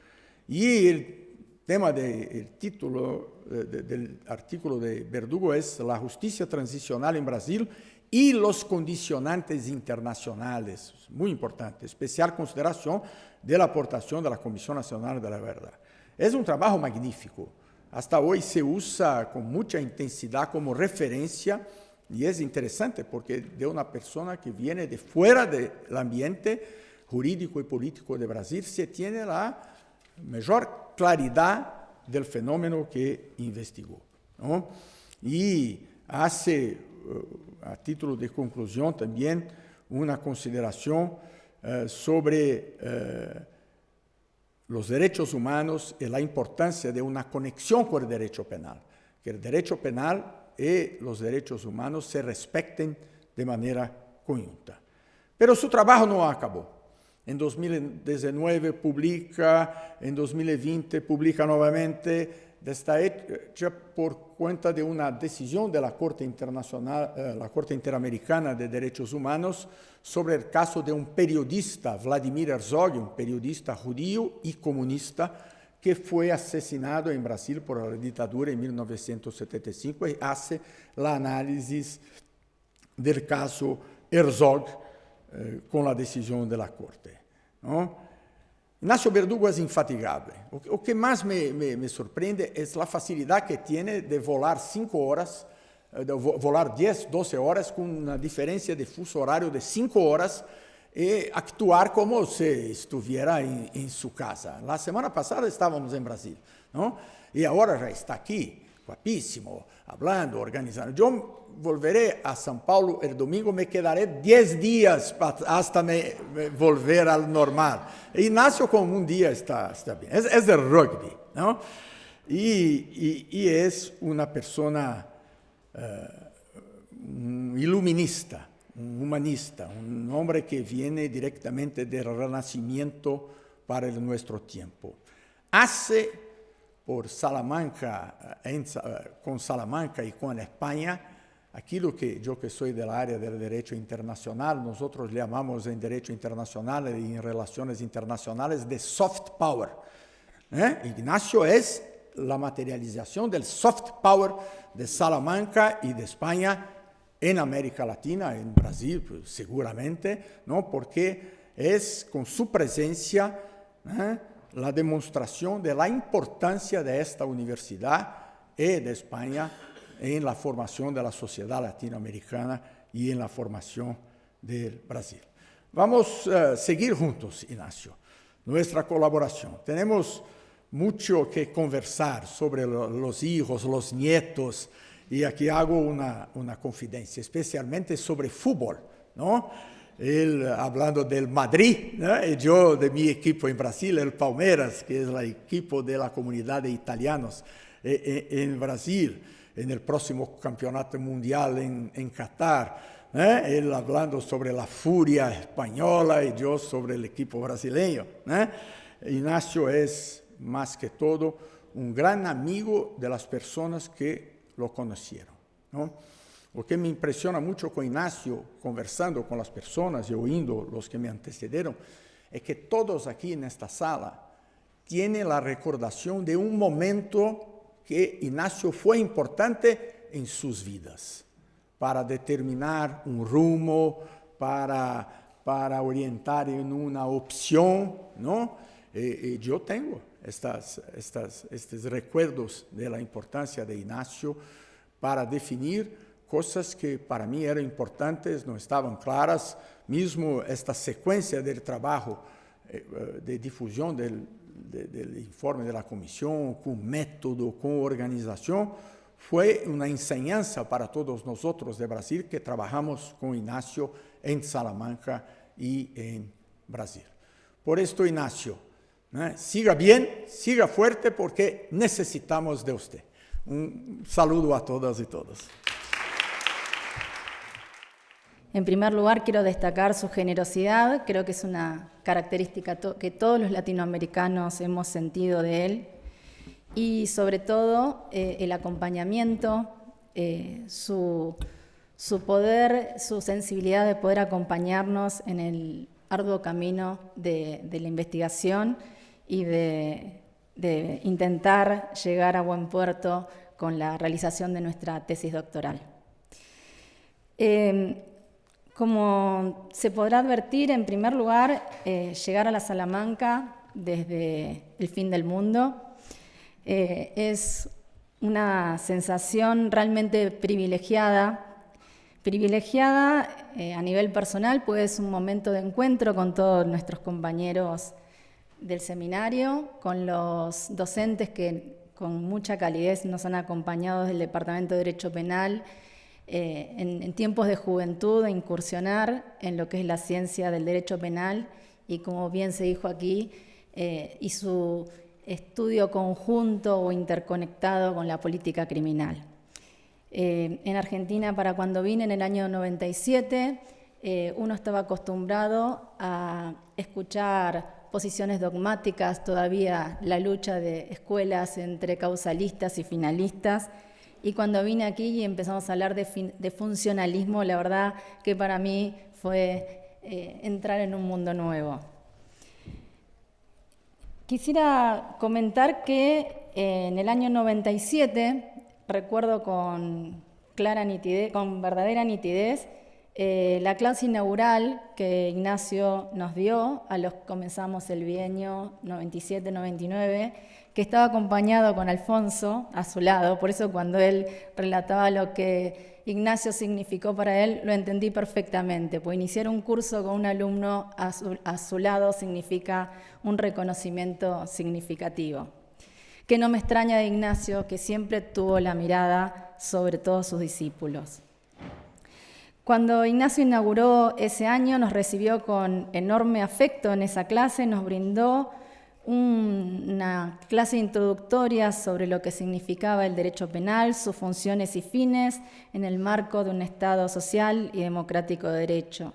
Y el tema del título del artículo de Verdugo es La justicia transicional en Brasil y los condicionantes internacionales, muy importante, especial consideración de la aportación de la Comisión Nacional de la Verdad. Es un trabajo magnífico. Hasta hoy se usa con mucha intensidad como referencia y es interesante porque de una persona que viene de fuera del ambiente jurídico y político de Brasil se tiene la mayor claridad del fenómeno que investigó, ¿no? Y hace, a título de conclusión también, una consideración sobre los derechos humanos y la importancia de una conexión con el derecho penal, que el derecho penal y los derechos humanos se respeten de manera conjunta. Pero su trabajo no acabó. En 2019 publica, en 2020 publica nuevamente, está hecha por cuenta de una decisión de la Corte Internacional, la Corte Interamericana de Derechos Humanos, sobre el caso de un periodista, Vladimir Herzog, un periodista judío y comunista, que fue asesinado en Brasil por la dictadura en 1975 y hace el análisis del caso Herzog con la decisión de la Corte, ¿no? Ignacio Verdugo es infatigable. O que más me sorprende es la facilidad que tiene de volar 5 horas, de volar 10, 12 horas con una diferencia de fuso horario de 5 horas actuar como si estuviera en su casa. La semana pasada estábamos en Brasil, ¿no? Y ahora ya está aquí, guapísimo, hablando, organizando. Yo volveré a São Paulo el domingo, me quedaré 10 días hasta me volver al normal. Ignacio con un día está bien. Es del rugby, ¿no? Y es una persona iluminista, un humanista, un hombre que viene directamente del Renacimiento para nuestro tiempo. Hace por Salamanca, con Salamanca y con España, aquilo que yo que soy del área del derecho internacional, nosotros le llamamos en derecho internacional y en relaciones internacionales de soft power. Ignacio es la materialización del soft power de Salamanca y de España en América Latina, en Brasil pues, seguramente, ¿no? Porque es con su presencia la demostración de la importancia de esta universidad y de España en la formación de la sociedad latinoamericana y en la formación del Brasil. Vamos a seguir juntos, Ignacio, nuestra colaboración. Tenemos mucho que conversar sobre los hijos, los nietos, y aquí hago una confidencia, especialmente sobre fútbol, ¿no? Él hablando del Madrid, ¿no? Y yo de mi equipo en Brasil, el Palmeiras, que es el equipo de la comunidad de italianos en Brasil, en el próximo campeonato mundial en Qatar. Él hablando sobre la furia española y yo sobre el equipo brasileño. Ignacio es, más que todo, un gran amigo de las personas que lo conocieron, ¿no? Lo que me impresiona mucho con Ignacio, conversando con las personas y oyendo los que me antecedieron, es que todos aquí en esta sala tienen la recordación de un momento que Ignacio fue importante en sus vidas, para determinar un rumbo, para orientar en una opción, ¿no? Yo tengo estos recuerdos de la importancia de Ignacio para definir cosas que para mí eran importantes, no estaban claras. Mismo esta secuencia del trabajo de difusión del informe de la comisión, con método, con organización, fue una enseñanza para todos nosotros de Brasil que trabajamos con Ignacio en Salamanca y en Brasil. Por esto, Ignacio, siga bien, siga fuerte, porque necesitamos de usted. Un saludo a todas y todos. En primer lugar, quiero destacar su generosidad. Creo que es una característica que todos los latinoamericanos hemos sentido de él. Y sobre todo, el acompañamiento, su poder, su sensibilidad de poder acompañarnos en el arduo camino de la investigación y de intentar llegar a buen puerto con la realización de nuestra tesis doctoral. Como se podrá advertir, en primer lugar, llegar a la Salamanca desde el fin del mundo es una sensación realmente privilegiada a nivel personal, pues es un momento de encuentro con todos nuestros compañeros del seminario, con los docentes que con mucha calidez nos han acompañado del Departamento de Derecho Penal, en tiempos de juventud, de incursionar en lo que es la ciencia del derecho penal y, como bien se dijo aquí, y su estudio conjunto o interconectado con la política criminal. En Argentina, para cuando vine en el año 97, uno estaba acostumbrado a escuchar posiciones dogmáticas, todavía la lucha de escuelas entre causalistas y finalistas. Y cuando vine aquí y empezamos a hablar de funcionalismo, la verdad que para mí fue entrar en un mundo nuevo. Quisiera comentar que en el año 97, recuerdo con verdadera nitidez, la clase inaugural que Ignacio nos dio a los que comenzamos el bienio 97-99, que estaba acompañado con Alfonso a su lado. Por eso cuando él relataba lo que Ignacio significó para él, lo entendí perfectamente, pues iniciar un curso con un alumno a su lado significa un reconocimiento significativo. Que no me extraña de Ignacio, que siempre tuvo la mirada sobre todos sus discípulos. Cuando Ignacio inauguró ese año, nos recibió con enorme afecto en esa clase, nos brindó una clase introductoria sobre lo que significaba el derecho penal, sus funciones y fines en el marco de un Estado social y democrático de derecho.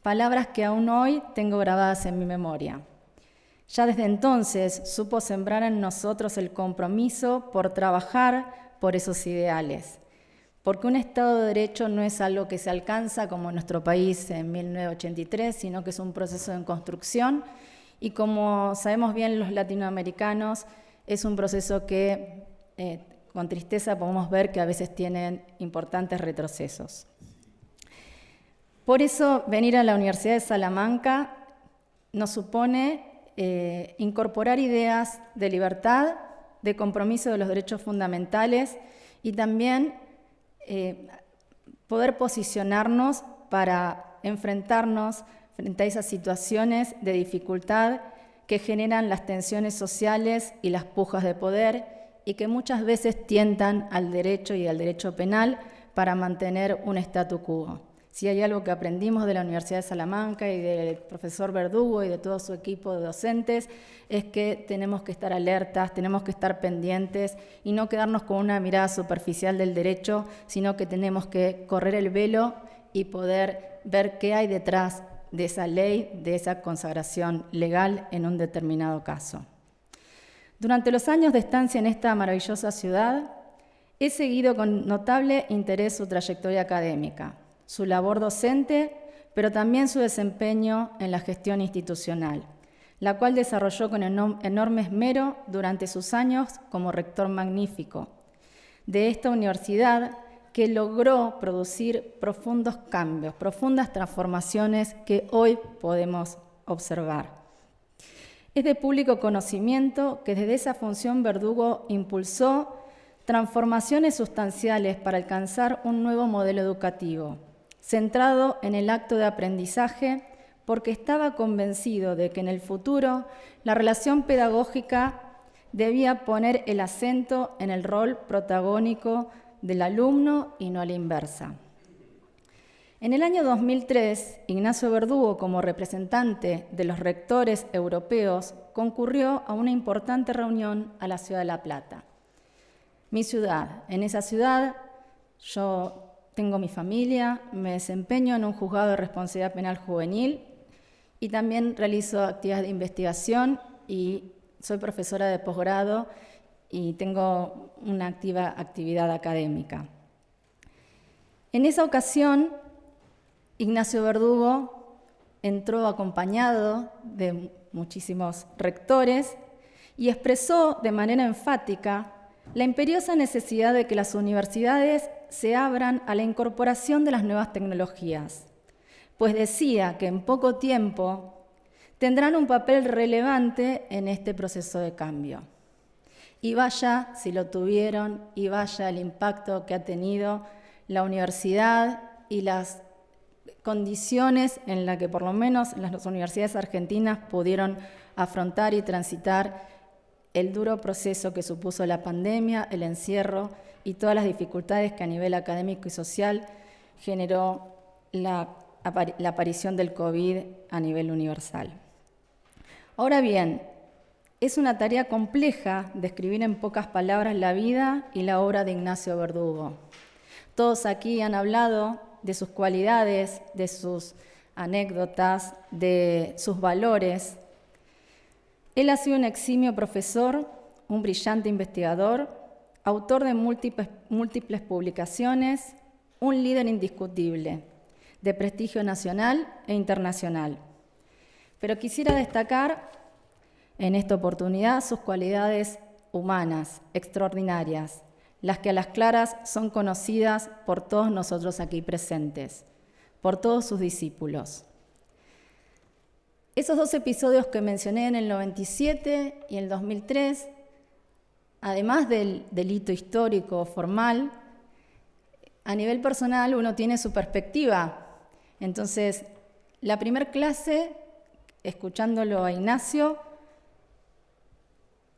Palabras que aún hoy tengo grabadas en mi memoria. Ya desde entonces supo sembrar en nosotros el compromiso por trabajar por esos ideales, porque un Estado de Derecho no es algo que se alcanza como en nuestro país en 1983, sino que es un proceso en construcción y como sabemos bien los latinoamericanos, es un proceso que con tristeza podemos ver que a veces tienen importantes retrocesos. Por eso venir a la Universidad de Salamanca nos supone incorporar ideas de libertad, de compromiso de los derechos fundamentales y también poder posicionarnos para enfrentarnos frente a esas situaciones de dificultad que generan las tensiones sociales y las pujas de poder y que muchas veces tientan al derecho y al derecho penal para mantener un statu quo. Si hay algo que aprendimos de la Universidad de Salamanca y del profesor Verdugo y de todo su equipo de docentes es que tenemos que estar alertas, tenemos que estar pendientes y no quedarnos con una mirada superficial del derecho, sino que tenemos que correr el velo y poder ver qué hay detrás de esa ley, de esa consagración legal en un determinado caso. Durante los años de estancia en esta maravillosa ciudad, he seguido con notable interés su trayectoria académica, su labor docente, pero también su desempeño en la gestión institucional, la cual desarrolló con enorme esmero durante sus años como rector magnífico de esta universidad que logró producir profundos cambios, profundas transformaciones que hoy podemos observar. Es de público conocimiento que desde esa función Verdugo impulsó transformaciones sustanciales para alcanzar un nuevo modelo educativo, centrado en el acto de aprendizaje, porque estaba convencido de que en el futuro la relación pedagógica debía poner el acento en el rol protagónico del alumno y no a la inversa. En el año 2003, Ignacio Verdugo, como representante de los rectores europeos, concurrió a una importante reunión a la ciudad de La Plata. Mi ciudad. En esa ciudad yo tengo mi familia, me desempeño en un juzgado de responsabilidad penal juvenil y también realizo actividades de investigación y soy profesora de posgrado y tengo una activa actividad académica. En esa ocasión, Ignacio Verdugo entró acompañado de muchísimos rectores y expresó de manera enfática la imperiosa necesidad de que las universidades se abran a la incorporación de las nuevas tecnologías, pues decía que en poco tiempo tendrán un papel relevante en este proceso de cambio. Y vaya si lo tuvieron, y vaya el impacto que ha tenido la universidad y las condiciones en las que por lo menos las universidades argentinas pudieron afrontar y transitar el duro proceso que supuso la pandemia, el encierro y todas las dificultades que a nivel académico y social generó la aparición del COVID a nivel universal. Ahora bien, es una tarea compleja describir en pocas palabras la vida y la obra de Ignacio Verdugo. Todos aquí han hablado de sus cualidades, de sus anécdotas, de sus valores. Él ha sido un eximio profesor, un brillante investigador, autor de múltiples publicaciones, un líder indiscutible, de prestigio nacional e internacional. Pero quisiera destacar en esta oportunidad sus cualidades humanas, extraordinarias, las que a las claras son conocidas por todos nosotros aquí presentes, por todos sus discípulos. Esos dos episodios que mencioné en el 97 y el 2003, además del hito histórico formal, a nivel personal uno tiene su perspectiva. Entonces, la primera clase, escuchándolo a Ignacio,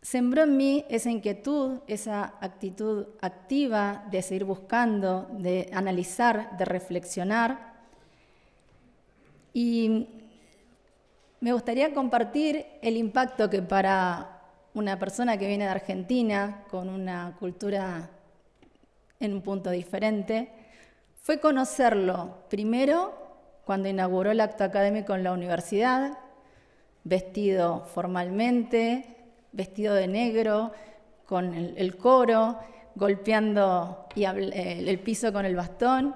sembró en mí esa inquietud, esa actitud activa de seguir buscando, de analizar, de reflexionar. Y me gustaría compartir el impacto que para una persona que viene de Argentina, con una cultura en un punto diferente, fue conocerlo primero cuando inauguró el acto académico en la universidad, vestido formalmente, vestido de negro, con el coro, golpeando el piso con el bastón.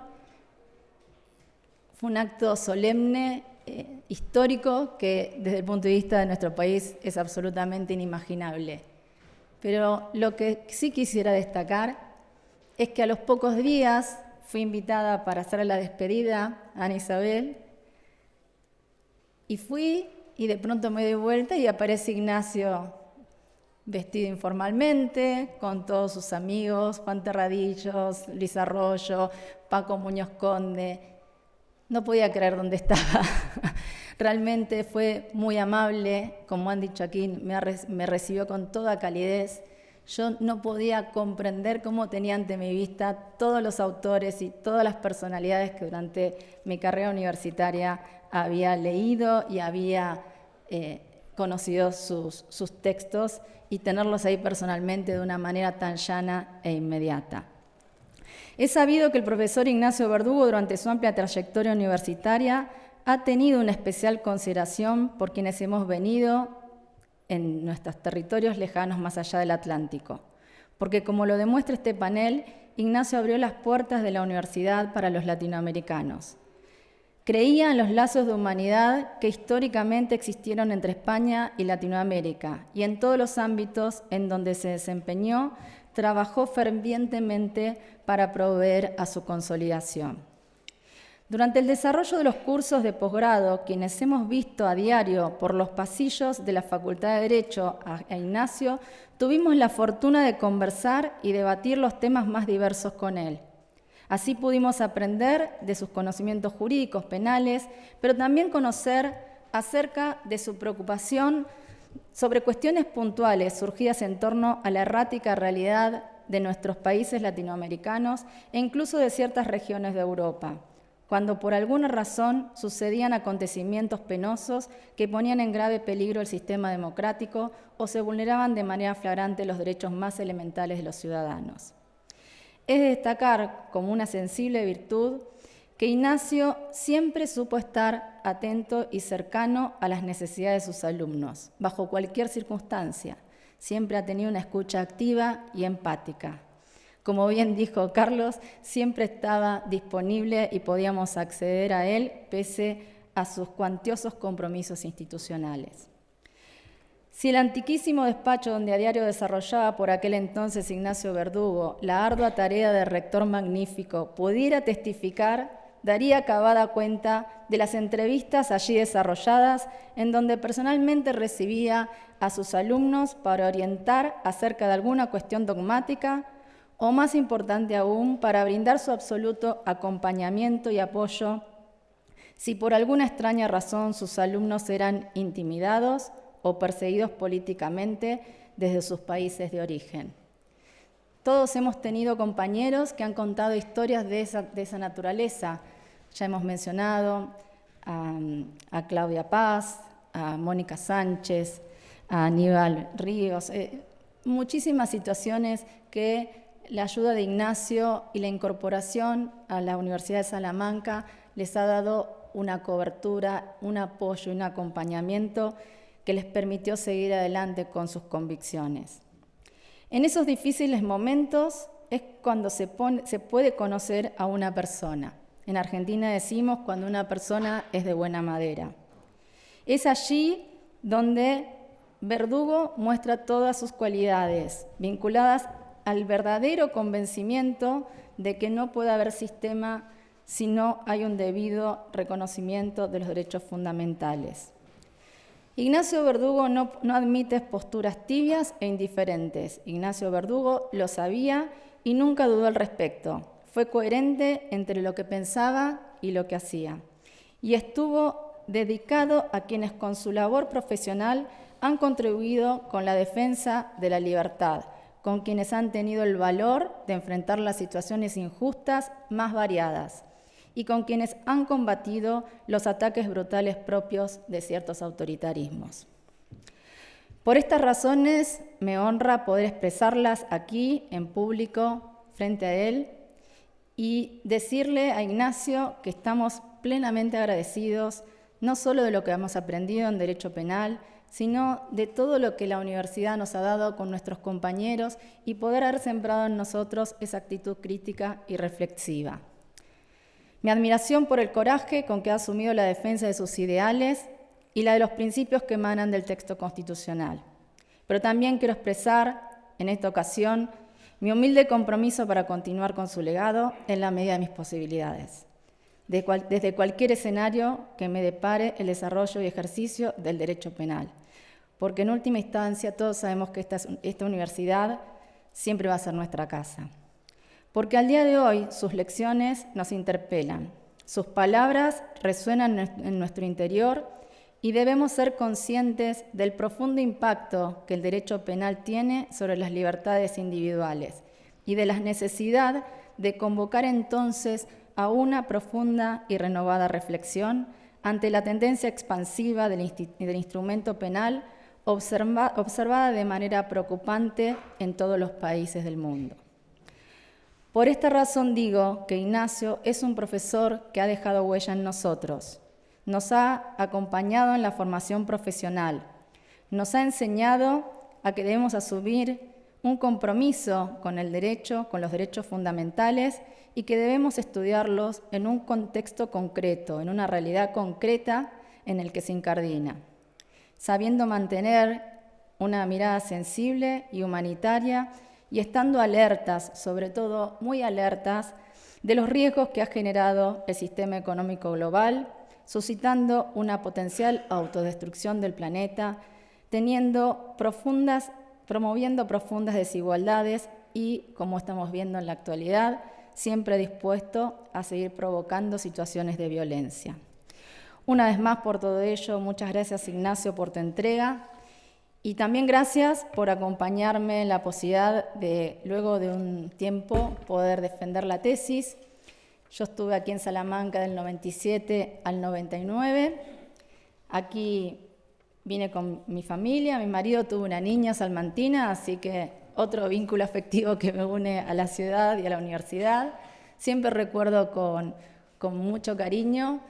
Fue un acto solemne, histórico, que desde el punto de vista de nuestro país es absolutamente inimaginable. Pero lo que sí quisiera destacar es que a los pocos días fui invitada para hacer la despedida a Ana Isabel, y fui, y de pronto me doy vuelta y aparece Ignacio vestido informalmente, con todos sus amigos, Juan Terradillos, Luis Arroyo, Paco Muñoz Conde. No podía creer dónde estaba. Realmente fue muy amable, como han dicho aquí, me recibió con toda calidez. Yo no podía comprender cómo tenía ante mi vista todos los autores y todas las personalidades que durante mi carrera universitaria había leído y había conocido sus textos, y tenerlos ahí personalmente de una manera tan llana e inmediata. Es sabido que el profesor Ignacio Verdugo, durante su amplia trayectoria universitaria, ha tenido una especial consideración por quienes hemos venido en nuestros territorios lejanos más allá del Atlántico, porque como lo demuestra este panel, Ignacio abrió las puertas de la universidad para los latinoamericanos. Creía en los lazos de humanidad que históricamente existieron entre España y Latinoamérica, y en todos los ámbitos en donde se desempeñó, trabajó fervientemente para proveer a su consolidación. Durante el desarrollo de los cursos de posgrado, quienes hemos visto a diario por los pasillos de la Facultad de Derecho a Ignacio, tuvimos la fortuna de conversar y debatir los temas más diversos con él. Así pudimos aprender de sus conocimientos jurídicos, penales, pero también conocer acerca de su preocupación sobre cuestiones puntuales surgidas en torno a la errática realidad de nuestros países latinoamericanos e incluso de ciertas regiones de Europa, cuando por alguna razón sucedían acontecimientos penosos que ponían en grave peligro el sistema democrático o se vulneraban de manera flagrante los derechos más elementales de los ciudadanos. Es de destacar como una sensible virtud que Ignacio siempre supo estar atento y cercano a las necesidades de sus alumnos, bajo cualquier circunstancia. Siempre ha tenido una escucha activa y empática. Como bien dijo Carlos, siempre estaba disponible y podíamos acceder a él pese a sus cuantiosos compromisos institucionales. Si el antiquísimo despacho donde a diario desarrollaba por aquel entonces Ignacio Verdugo la ardua tarea de rector magnífico pudiera testificar, daría acabada cuenta de las entrevistas allí desarrolladas en donde personalmente recibía a sus alumnos para orientar acerca de alguna cuestión dogmática o, más importante aún, para brindar su absoluto acompañamiento y apoyo si por alguna extraña razón sus alumnos eran intimidados o perseguidos políticamente desde sus países de origen. Todos hemos tenido compañeros que han contado historias de esa naturaleza. Ya hemos mencionado a Claudia Paz, a Mónica Sánchez, a Aníbal Ríos, muchísimas situaciones que la ayuda de Ignacio y la incorporación a la Universidad de Salamanca les ha dado una cobertura, un apoyo y un acompañamiento que les permitió seguir adelante con sus convicciones. En esos difíciles momentos es cuando se puede conocer a una persona. En Argentina decimos cuando una persona es de buena madera. Es allí donde Verdugo muestra todas sus cualidades, vinculadas al verdadero convencimiento de que no puede haber sistema si no hay un debido reconocimiento de los derechos fundamentales. Ignacio Verdugo no admite posturas tibias e indiferentes. Ignacio Verdugo lo sabía y nunca dudó al respecto. fue coherente entre lo que pensaba y lo que hacía, y estuvo dedicado a quienes con su labor profesional han contribuido con la defensa de la libertad, con quienes han tenido el valor de enfrentar las situaciones injustas más variadas y con quienes han combatido los ataques brutales propios de ciertos autoritarismos. Por estas razones me honra poder expresarlas aquí en público frente a él y decirle a Ignacio que estamos plenamente agradecidos no solo de lo que hemos aprendido en Derecho Penal, sino de todo lo que la universidad nos ha dado con nuestros compañeros y poder haber sembrado en nosotros esa actitud crítica y reflexiva. Mi admiración por el coraje con que ha asumido la defensa de sus ideales y la de los principios que emanan del texto constitucional. Pero también quiero expresar, en esta ocasión, mi humilde compromiso para continuar con su legado en la medida de mis posibilidades, desde cualquier escenario que me depare el desarrollo y ejercicio del derecho penal. Porque en última instancia todos sabemos que esta universidad siempre va a ser nuestra casa. Porque al día de hoy sus lecciones nos interpelan, sus palabras resuenan en nuestro interior y debemos ser conscientes del profundo impacto que el derecho penal tiene sobre las libertades individuales y de la necesidad de convocar entonces a una profunda y renovada reflexión ante la tendencia expansiva del instrumento penal observada de manera preocupante en todos los países del mundo. Por esta razón digo que Ignacio es un profesor que ha dejado huella en nosotros, nos ha acompañado en la formación profesional, nos ha enseñado a que debemos asumir un compromiso con el derecho, con los derechos fundamentales y que debemos estudiarlos en un contexto concreto, en una realidad concreta en el que se incardina, sabiendo mantener una mirada sensible y humanitaria y estando alertas, sobre todo muy alertas, de los riesgos que ha generado el sistema económico global, suscitando una potencial autodestrucción del planeta, promoviendo profundas desigualdades y, como estamos viendo en la actualidad, siempre dispuesto a seguir provocando situaciones de violencia. Una vez más, por todo ello, muchas gracias, Ignacio, por tu entrega y también gracias por acompañarme en la posibilidad de, luego de un tiempo, poder defender la tesis. Yo estuve aquí en Salamanca del 97 al 99. Aquí vine con mi familia, mi marido tuvo una niña salmantina, así que otro vínculo afectivo que me une a la ciudad y a la universidad. Siempre recuerdo con mucho cariño.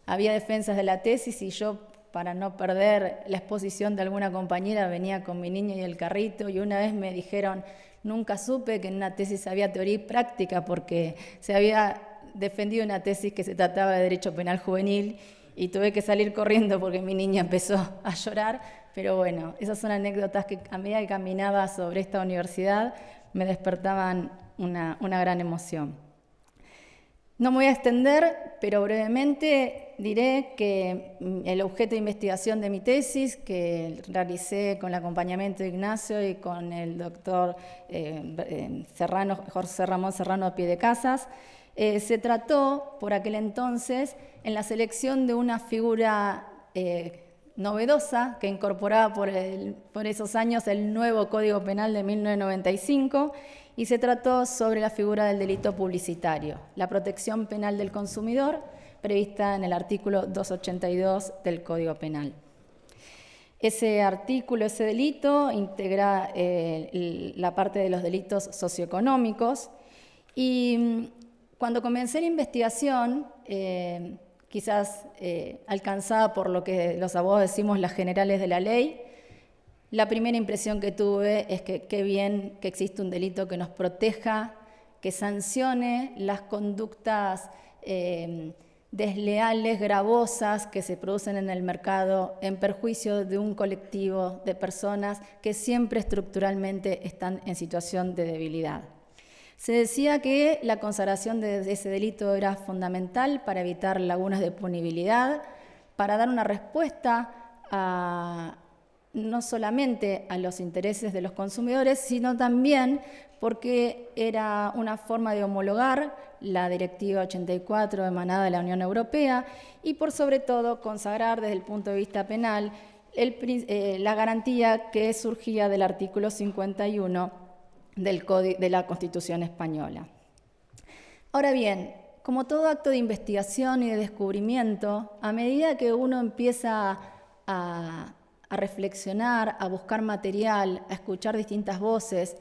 Había defensas de la tesis y yo, para no perder la exposición de alguna compañera, venía con mi niña y el carrito, y una vez me dijeron, nunca supe que en una tesis había teoría y práctica, porque se había defendido una tesis que se trataba de derecho penal juvenil y tuve que salir corriendo porque mi niña empezó a llorar, pero bueno, esas son anécdotas que a medida que caminaba sobre esta universidad me despertaban una gran emoción. No me voy a extender, pero brevemente diré que el objeto de investigación de mi tesis, que realicé con el acompañamiento de Ignacio y con el doctor José Ramón Serrano Piedecasas, se trató por aquel entonces en la selección de una figura novedosa que incorporaba por esos años el nuevo Código Penal de 1995, y se trató sobre la figura del delito publicitario, la protección penal del consumidor prevista en el artículo 282 del Código Penal. Ese artículo, ese delito, integra la parte de los delitos socioeconómicos, y cuando comencé la investigación, quizás alcanzada por lo que los abogados decimos las generales de la ley, la primera impresión que tuve es que qué bien que existe un delito que nos proteja, que sancione las conductas desleales, gravosas que se producen en el mercado en perjuicio de un colectivo de personas que siempre estructuralmente están en situación de debilidad. Se decía que la consagración de ese delito era fundamental para evitar lagunas de punibilidad, para dar una respuesta no solamente a los intereses de los consumidores, sino también porque era una forma de homologar la Directiva 84 emanada de la Unión Europea y por sobre todo consagrar desde el punto de vista penal la garantía que surgía del artículo 51 de la Constitución española. Ahora bien, como todo acto de investigación y de descubrimiento, a medida que uno empieza a reflexionar, a buscar material, a escuchar distintas voces,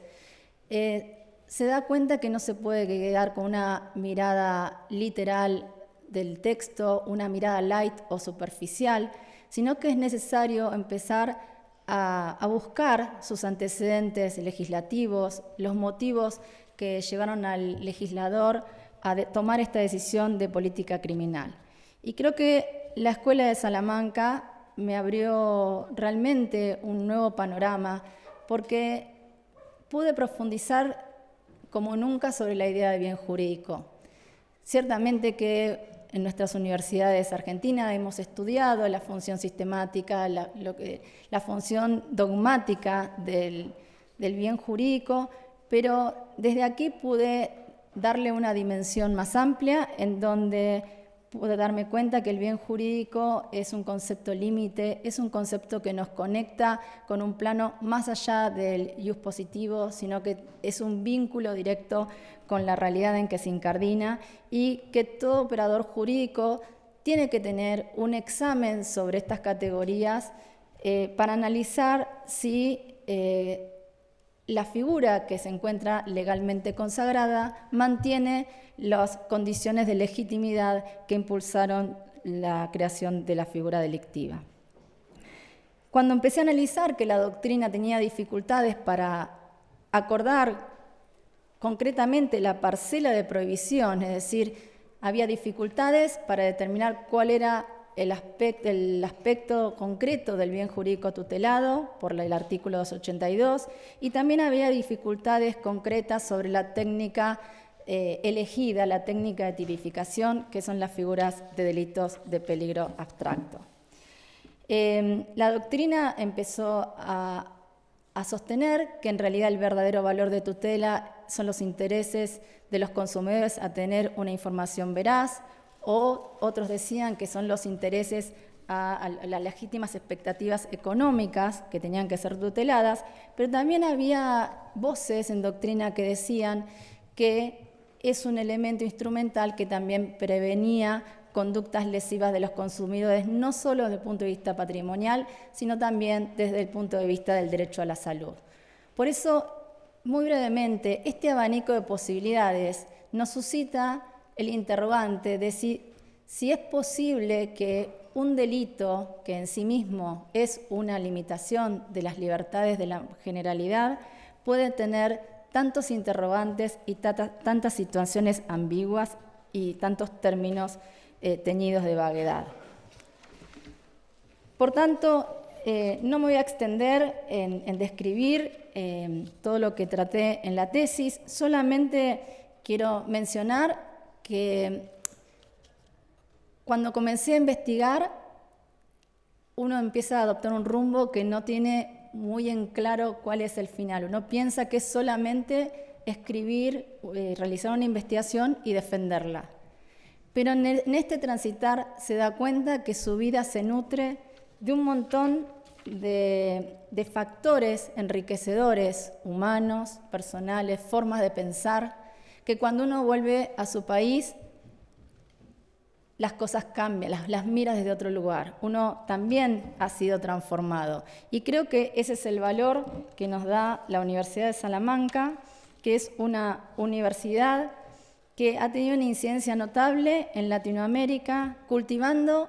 se da cuenta que no se puede quedar con una mirada literal del texto, una mirada light o superficial, sino que es necesario empezar a buscar sus antecedentes legislativos, los motivos que llevaron al legislador a tomar esta decisión de política criminal. Y creo que la Escuela de Salamanca me abrió realmente un nuevo panorama, porque pude profundizar como nunca sobre la idea de bien jurídico. Ciertamente que en nuestras universidades argentinas hemos estudiado la función sistemática, la función dogmática del bien jurídico, pero desde aquí pude darle una dimensión más amplia en donde pude darme cuenta que el bien jurídico es un concepto límite, es un concepto que nos conecta con un plano más allá del ius positivo, sino que es un vínculo directo con la realidad en que se incardina y que todo operador jurídico tiene que tener un examen sobre estas categorías para analizar si la figura que se encuentra legalmente consagrada mantiene las condiciones de legitimidad que impulsaron la creación de la figura delictiva. Cuando empecé a analizar que la doctrina tenía dificultades para acordar concretamente la parcela de prohibición, es decir, había dificultades para determinar cuál era el aspecto concreto del bien jurídico tutelado por el artículo 282, y también había dificultades concretas sobre la técnica elegida, la técnica de tipificación, que son las figuras de delitos de peligro abstracto. La doctrina empezó a sostener que en realidad el verdadero valor de tutela son los intereses de los consumidores a tener una información veraz, o otros decían que son los intereses a las legítimas expectativas económicas que tenían que ser tuteladas, pero también había voces en doctrina que decían que es un elemento instrumental que también prevenía conductas lesivas de los consumidores, no solo desde el punto de vista patrimonial, sino también desde el punto de vista del derecho a la salud. Por eso, muy brevemente, este abanico de posibilidades nos suscita el interrogante de si es posible que un delito que en sí mismo es una limitación de las libertades de la generalidad puede tener tantos interrogantes y tantas situaciones ambiguas y tantos términos teñidos de vaguedad. Por tanto, no me voy a extender en describir todo lo que traté en la tesis, solamente quiero mencionar que cuando comencé a investigar, uno empieza a adoptar un rumbo que no tiene muy en claro cuál es el final. Uno piensa que es solamente escribir, realizar una investigación y defenderla. Pero en este transitar se da cuenta que su vida se nutre de un montón de factores enriquecedores, humanos, personales, formas de pensar, que cuando uno vuelve a su país, las cosas cambian, las miras desde otro lugar. Uno también ha sido transformado. Y creo que ese es el valor que nos da la Universidad de Salamanca, que es una universidad que ha tenido una incidencia notable en Latinoamérica, cultivando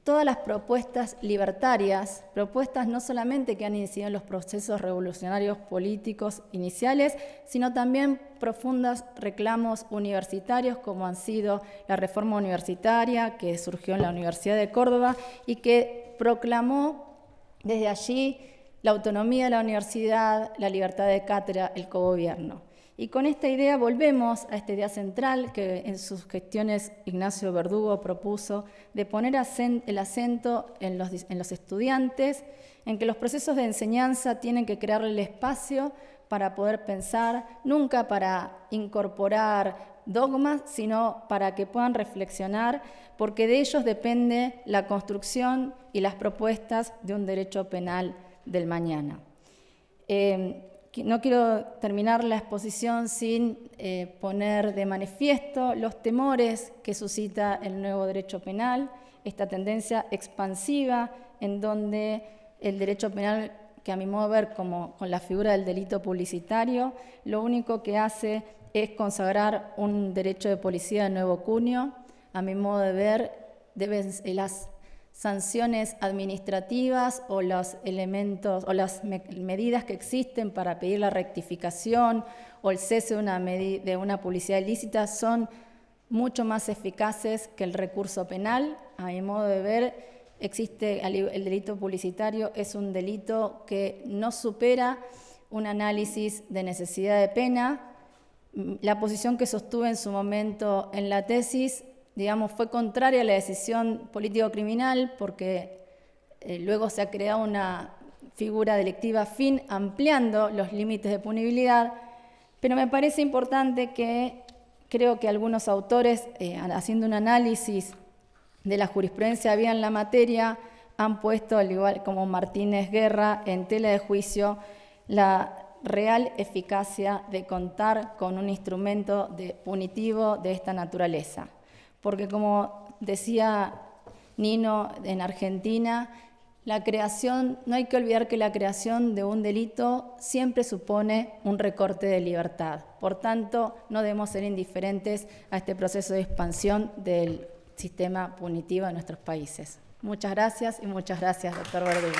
todas las propuestas libertarias, propuestas no solamente que han incidido en los procesos revolucionarios políticos iniciales, sino también profundos reclamos universitarios, como han sido la reforma universitaria, que surgió en la Universidad de Córdoba y que proclamó desde allí la autonomía de la universidad, la libertad de cátedra, el cogobierno. Y con esta idea volvemos a esta idea central que en sus gestiones Ignacio Verdugo propuso de poner el acento en los estudiantes, en que los procesos de enseñanza tienen que crearle el espacio para poder pensar, nunca para incorporar dogmas, sino para que puedan reflexionar, porque de ellos depende la construcción y las propuestas de un derecho penal del mañana. No quiero terminar la exposición sin poner de manifiesto los temores que suscita el nuevo derecho penal, esta tendencia expansiva en donde el derecho penal, que a mi modo de ver como con la figura del delito publicitario, lo único que hace es consagrar un derecho de policía de nuevo cuño. A mi modo de ver, las sanciones administrativas o los elementos o las medidas que existen para pedir la rectificación o el cese de una publicidad ilícita son mucho más eficaces que el recurso penal. A mi modo de ver, el delito publicitario es un delito que no supera un análisis de necesidad de pena. La posición que sostuve en su momento en la tesis, digamos, fue contraria a la decisión político-criminal porque luego se ha creado una figura delictiva afín ampliando los límites de punibilidad, pero me parece importante que creo que algunos autores, haciendo un análisis de la jurisprudencia había en la materia, han puesto, al igual como Martínez Guerra, en tela de juicio la real eficacia de contar con un instrumento punitivo de esta naturaleza. Porque como decía Nino en Argentina, no hay que olvidar que la creación de un delito siempre supone un recorte de libertad. Por tanto, no debemos ser indiferentes a este proceso de expansión del sistema punitivo de nuestros países. Muchas gracias y muchas gracias, doctor Verdugo.